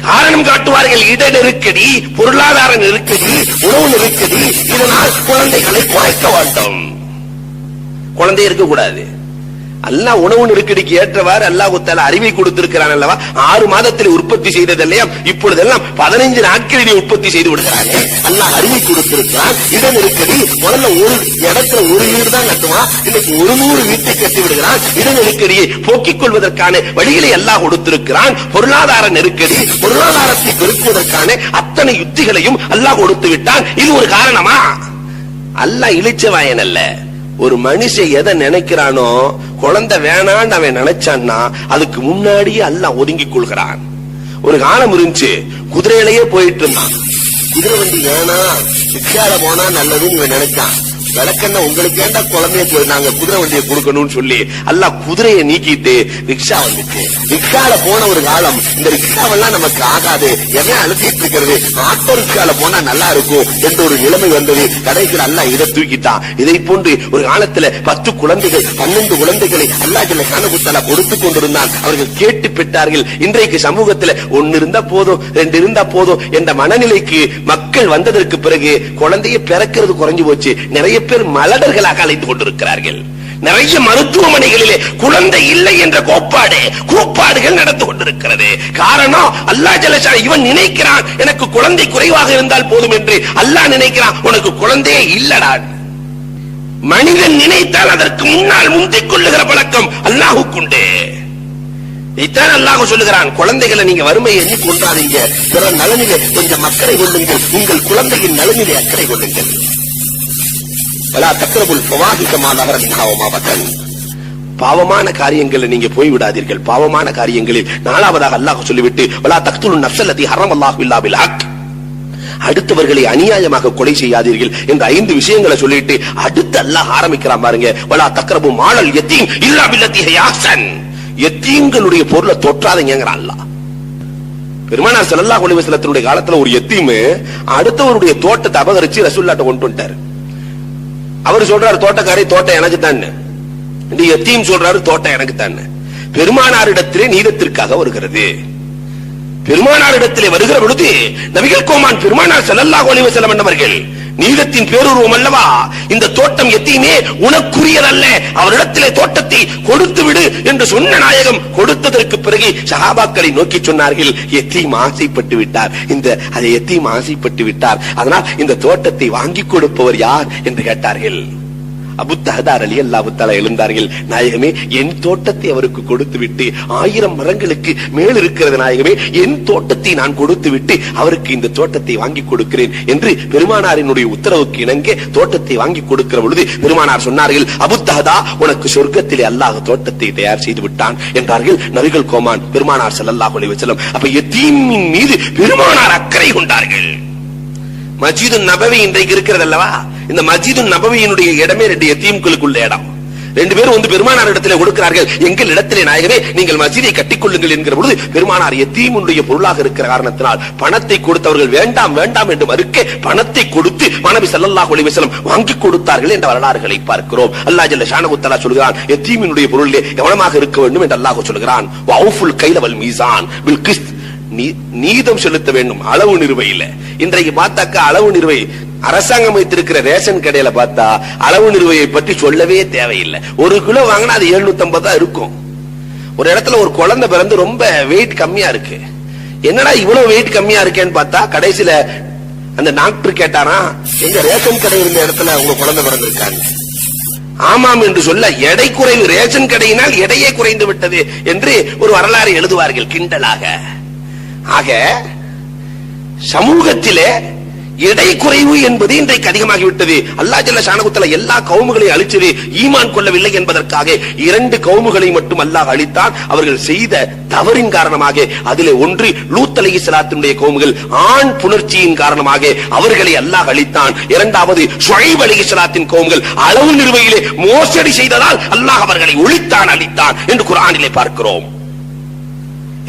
S1: காரணம் காட்டுவார்கள், இட நெருக்கடி, பொருளாதார நெருக்கடி, உணவு நெருக்கடி, இதனால் குழந்தைகளை குறைக்க வேண்டும். குழந்தை இருக்கக்கூடாது. அல்லாஹ் உணவு நெருக்கடிக்கு ஏற்றவாறு அல்லாஹ் தஆலா அறிவை கொடுத்திருக்கிறான் அல்லவா? 6 மாதத்தில் உற்பத்தி செய்ததெல்லாம் இப்பொழுதெல்லாம் 15 நாட்களிலே உற்பத்தி செய்து விடுகிறானே. அல்லாஹ் அறிவை கொடுத்திருக்கிறான். இட நெருக்கடி, முதல்ல ஒரு இடத்துல ஒரு வீடு தான் கட்டுவான், இன்னைக்கு 100 வீட்டை கட்டி விடுகிறான். இட நெருக்கடியை போக்கிக் கொள்வதற்கான வழிகளை அல்லாஹ் கொடுத்திருக்கிறான். பொருளாதார நெருக்கடி, பொருளாதாரத்தை பெருக்குவதற்கான அத்தனை யுத்திகளையும் அல்லாஹ் கொடுத்து விட்டான். இது ஒரு காரணமா? அல்லாஹ் இளிச்சவாயன் அல்ல. ஒரு மனுஷன் எதை நினைக்கிறானோ, குழந்தை வேணான்னு அவன் நினைச்சான்னா அதுக்கு முன்னாடியே அல்லாஹ் ஒதுங்கிக் கொள்கிறான். ஒரு காலம் இருந்துச்சு, குதிரையிலேயே போயிட்டு இருந்தான். குதிரை வண்டி வேணா, ரிக்ஷால போனா நல்லதுன்னு இவன் நினைச்சான். விளக்கண்ண உங்களுக்கு ஏண்டா குழந்தைய நாங்க குதிரை வண்டியை கொடுக்கணும்னு சொல்லி அல்லாஹ் குதிரையை நீக்கிட்டு ரிக்ஷா வந்துச்சு. ரிக்ஷால போன ஒரு காலம், இந்த ரிக்ஷாவெல்லாம் நமக்கு ஆகாது, எவன் அழுத்திட்டு இருக்கிறது, ஆட்டோ ரிக்ஷால போனா நல்லா இருக்கும் என்ற ஒரு நிலைமை வந்தது. கடைசியில் அல்லாஹ் இதை தூக்கிட்டான். இதை போன்று ஒரு காலத்துல 10 குழந்தைகள் 12 குழந்தைகளை அல்லாஹ் ஜல்ல ஷானஹு வ தஆலா கொடுத்துக் கொண்டிருந்தான். அவர்கள் கேட்டு பெற்றார்கள். இன்றைக்கு சமூகத்துல 1 இருந்தா போதும், 2 இருந்தா போதும் என்ற மனநிலைக்கு மக்கள் வந்ததற்கு பிறகு குழந்தையை பிறக்கிறது குறைஞ்சு போச்சு. நிறைய பேர் மலடர்களாக அழைத்துக் கொண்டிருக்கிறார்கள். நிறைய மருத்துவமனைகளிலே குழந்தை இல்லை என்ற கூப்பாடுகள் நடந்து கொண்டிருக்கிறது. காரணம் அல்லாஹ் ஜல்ல இவன் நினைக்கிறான் எனக்கு குழந்தை குறைவாக இருந்தால் போதும் என்று. அல்லாஹ் நினைக்கிறான் உனக்கு குழந்தையே இல்லடா. மனிதன் நினைத்தால் அதற்கு முன்னால் முந்திக் கொள்ளுகிற பழக்கம் அல்லாஹ்வுக்குண்டு. இதான் அல்லாஹ் சொல்லுகிறான், குழந்தைகளை நீங்க வறுமையை எண்ணி கொண்டாதீங்க, பிற நலனிலே கொஞ்சம் அக்கறை கொள்ளுங்கள், உங்கள் குழந்தையின் நலனிலே அக்கறை கொள்ளுங்கள். வலா தக்ரபுல் ஃபவாஹிஷ மா ظهر منها وما بطن. பாவமான காரியங்களை நீங்க போய் விடாதீர்கள். பாவமான காரியங்களில் நாலாவதாக அல்லாஹ் சொல்லிவிட்டு வலா தக்துலுன் நஃப்ஸ அல்லதி ஹர்ரமல்லாஹு இல்லா பில் ஹக், அடுத்தவர்களை அநியாயமாக கொலை செய்யாதீர்கள் என்ற 5 விஷயங்களை சொல்லிட்டு அடுத்து அல்லாஹ் ஆரம்பிக்கிறான் பாருங்க, வலா தக்ரபு மாலல் யதீம் இல்லா பில்லதி ஹிய அஹ்ஸன். யத்தீம்களுடைய பொருளை தொற்றாதீங்கங்கறான் அல்லாஹ். பெருமானார் ஸல்லல்லாஹு அலைஹி வஸல்லத்துடைய காலத்துல ஒரு யத்தீம் அடுத்தவருடைய தோட்டத்தை அபகரிச்சு ரசூலுல்லாஹ்ட்ட கொண்டு வந்தார். அவர் சொல்றாரு தோட்டக்காரே தோட்டம் எனக்கு தான். இந்த யத்தீம் சொல்றாரு தோட்டம் எனக்கு தான். பெருமானாரிடத்திலே நீதத்திற்காக வருகிறது. பெருமானாரிடத்திலே வருகிற பொழுது நபிகள் கோமான் பெருமானார் ஸல்லல்லாஹு அலைஹி வஸல்லம் என்பவர்கள் நீதத்தின் பேருருவம் அல்லவா, இந்த தோட்டம் யத்தீமே உனக்குரியதல்ல, அவரிடத்திலே தோட்டத்தை கொடுத்து விடு என்று சொன்ன நாயகம் கொடுத்ததற்கு பிறகு சஹாபாக்களை நோக்கி சொன்னார்கள், யத்தீம் ஆசைப்பட்டு விட்டார், அதை யத்தீம் ஆசைப்பட்டு விட்டார், அதனால் இந்த தோட்டத்தை வாங்கி கொடுப்பவர் யார் என்று கேட்டார்கள். அபூ தஹ்தா ரலியல்லாஹு தஆலா எழுந்தார்கள், நாயகமே என் தோட்டத்தை அவருக்கு கொடுத்து விட்டு 1000 மரங்களுக்கு மேல் இருக்கிறது நாயகமே, என் தோட்டத்தை நான் கொடுத்து விட்டு அவருக்கு இந்த தோட்டத்தை வாங்கி கொடுக்கிறேன் என்று பெருமானாரினுடைய உத்தரவுக்கு இணங்க தோட்டத்தை வாங்கி கொடுக்கிற பொழுது பெருமானார் சொன்னார்கள், அபூ தஹ்தா உனக்கு சொர்க்கத்திலே அல்லாஹ் தோட்டத்தை தயார் செய்து விட்டான் என்றார்கள் நபிகள் கோமான் பெருமானார் ஸல்லல்லாஹு அலைஹி வஸல்லம். அப்ப யதீமின் மீது பெருமானார் அக்கறை கொண்டார்கள். மஸ்ஜிது நபவி இன்றைக்கு இருக்கிறது அல்லவா, இந்த மஸ்ஜிது நபவியினுடைய இடமே 2 யதீம்களுக்குள்ள இடம். 2 பேரும் வந்து பெருமானார் இடத்திலே கொடுக்கிறார்கள், எங்கள் இடத்திலே நாயகமே நீங்கள் மஸ்ஜிதை கட்டிக்கொள்ளுங்கள் என்கிற பொழுது பெருமானார் யதீமுடைய பொருளாக இருக்கிற காரணத்தினால் பணத்தை கொடுத்தவர்கள் வேண்டாம் வேண்டாம் என்று மறுக்க பணத்தை கொடுத்து நபி ஸல்லல்லாஹு அலைஹி வஸல்லம் வாங்கி கொடுத்தார்கள் என்ற வரலாறுகளை பார்க்கிறோம். அல்லாஹ் ஜல்ல ஷானஹு தஆலா சொல்கிறான், யதீமினுடைய பொருளிலே கவனமாக இருக்க வேண்டும் என்று அல்லாஹ் சொல்கிறான். வஅஃபுல் கைல வல் மீசான் பில் கிஸ்த், நீதம் செலுத்த வேண்டும் அளவு நிறுவையில். இன்றைக்கு பார்த்தாக்கா அளவு நிறுவை அரசாங்கம் வைத்திருக்கிற ரேஷன் கடையில பார்த்தா அளவு நிறுவையை பற்றி சொல்லவே தேவையில்லை. 1 கிலோ வாங்கினா அது 750 தான் இருக்கும். ஒரு இடத்துல ஒரு குழந்தை பிறந்து ரொம்ப வெயிட் கம்மியா இருக்கு, என்னடா இவ்வளவு வெயிட் கம்மியா இருக்கேன்னு பார்த்தா கடைசியில அந்த டாக்டர் கேட்டாரா, எங்க ரேஷன் கடை இருந்த இடத்துல உங்க குழந்தை பிறந்திருக்காங்க. ஆமாம் என்று சொல்ல எடை குறைவு, ரேஷன் கடையினால் எடையே குறைந்து விட்டது என்று ஒரு வரலாறு எழுதுவார்கள் கிண்டலாக. ஆக சமூகத்திலே எடை குறைவு என்பது இன்றைக்கு அதிகமாகிவிட்டது. அல்லாஹ் ஜல்ல ஷானஹு தஆலா எல்லா கவுமுகளையும் அழிச்சது ஈமான் கொள்ளவில்லை என்பதற்காக 2 கவுமுகளை மட்டும் அல்லாஹ் அழித்தான். அவர்கள் செய்த தவறின் காரணமாக. அதிலே ஒன்று லூத் அலைஹிஸ்ஸலாத்தினுடைய கவுமுகள், ஆண் புணர்ச்சியின் காரணமாக அவர்களை அல்லாஹ் அழித்தான். இரண்டாவது ஷுஐப் அலைஹிஸ்ஸலாத்தின் கவுமுகள் அளவு நிறுவையிலே மோசடி செய்ததால் அல்லாஹ் அவர்களை ஒழித்தான், அழித்தான் என்று குர்ஆனிலே பார்க்கிறோம்.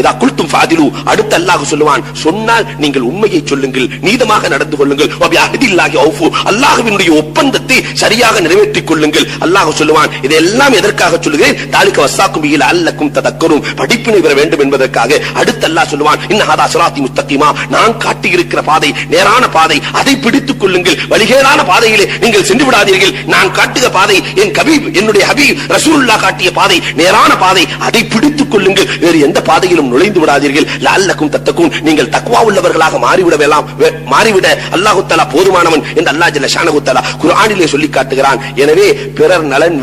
S1: இதா குல்தும் ஃபாதிலு, அடுத்து அல்லாஹ் சொல்லுவான், சொன்னால் நீங்கள் உண்மையை சொல்லுங்கள், நீதமாக நடந்து கொள்ளுங்கள். வபி அஹ்தில்லாஹி அவ்ஃபு, அல்லாஹ்வினுடைய ஒப்பந்தத்தை சரியாக நிறைவேற்றிக் கொள்ளுங்கள். அல்லாஹ் சொல்லுவான், இதெல்லாம் எதற்காக சொல்லுகிறேன், தாலிக வஸாக்கும் பிஹி லஅல்லக்கும் ததக்கரும், படிப்பினை பெற வேண்டும் என்பதற்காக. அடுத்து அல்லாஹ் சொல்லுவான், இன்ன ஹதா ஸிராத்தி முஸ்தகீமா, நான் காட்டி இருக்கிற பாதை நேரான பாதை, அதை பிடித்துக் கொள்ளுங்கள், வழிகேடான பாதையிலே நீங்கள் சென்று விடாதீர்கள். நான் காட்டுகிற பாதை என் என்னுடைய ஹபீப் ரசூலுல்லாஹ் காட்டிய பாதை, நேரான பாதை, அதை பிடித்துக் கொள்ளுங்கள், வேறு எந்த பாதையிலும் நுழைந்து விடாதீர்கள். லஅல்லக்கும் தத்தகூன், நீங்கள் தக்வா உள்ளவர்களாக மாறிவிட அல்லாஹ் தஆலா போதுமானவன் என்று அல்லாஹ் ஜல்ல ஷானஹு தஆலா குர்ஆனிலே சொல்லி காட்டுகிறான். எனவே பிறர் நலன்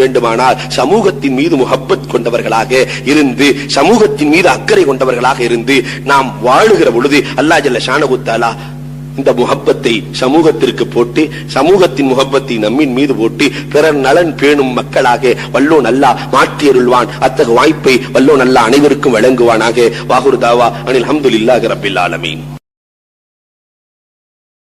S1: வேண்டுமானால் சமூகத்தின் மீது முஹப்பத் கொண்டவர்களாக இருந்து, சமூகத்தின் மீது அக்கறை கொண்டவர்களாக இருந்து நாம் வாழுகிற பொழுது அல்லாஹ் ஜல்ல ஷானஹு தஆலா இந்த முஹப்பத்தை சமூகத்திற்கு போட்டு, சமூகத்தின் முஹப்பத்தை நம்மின் மீது போட்டு பிறர் நலன் பேணும் மக்களாக வல்லோன் அல்லாஹ் மாற்றியருள்வான். அத்தகைய வாய்ப்பை வல்லோன் அல்லாஹ் அனைவருக்கும் வழங்குவானாக. வாகுரு தாவா அனில் ஹம்துலில்லாஹி ரப்பில் ஆலமீன்.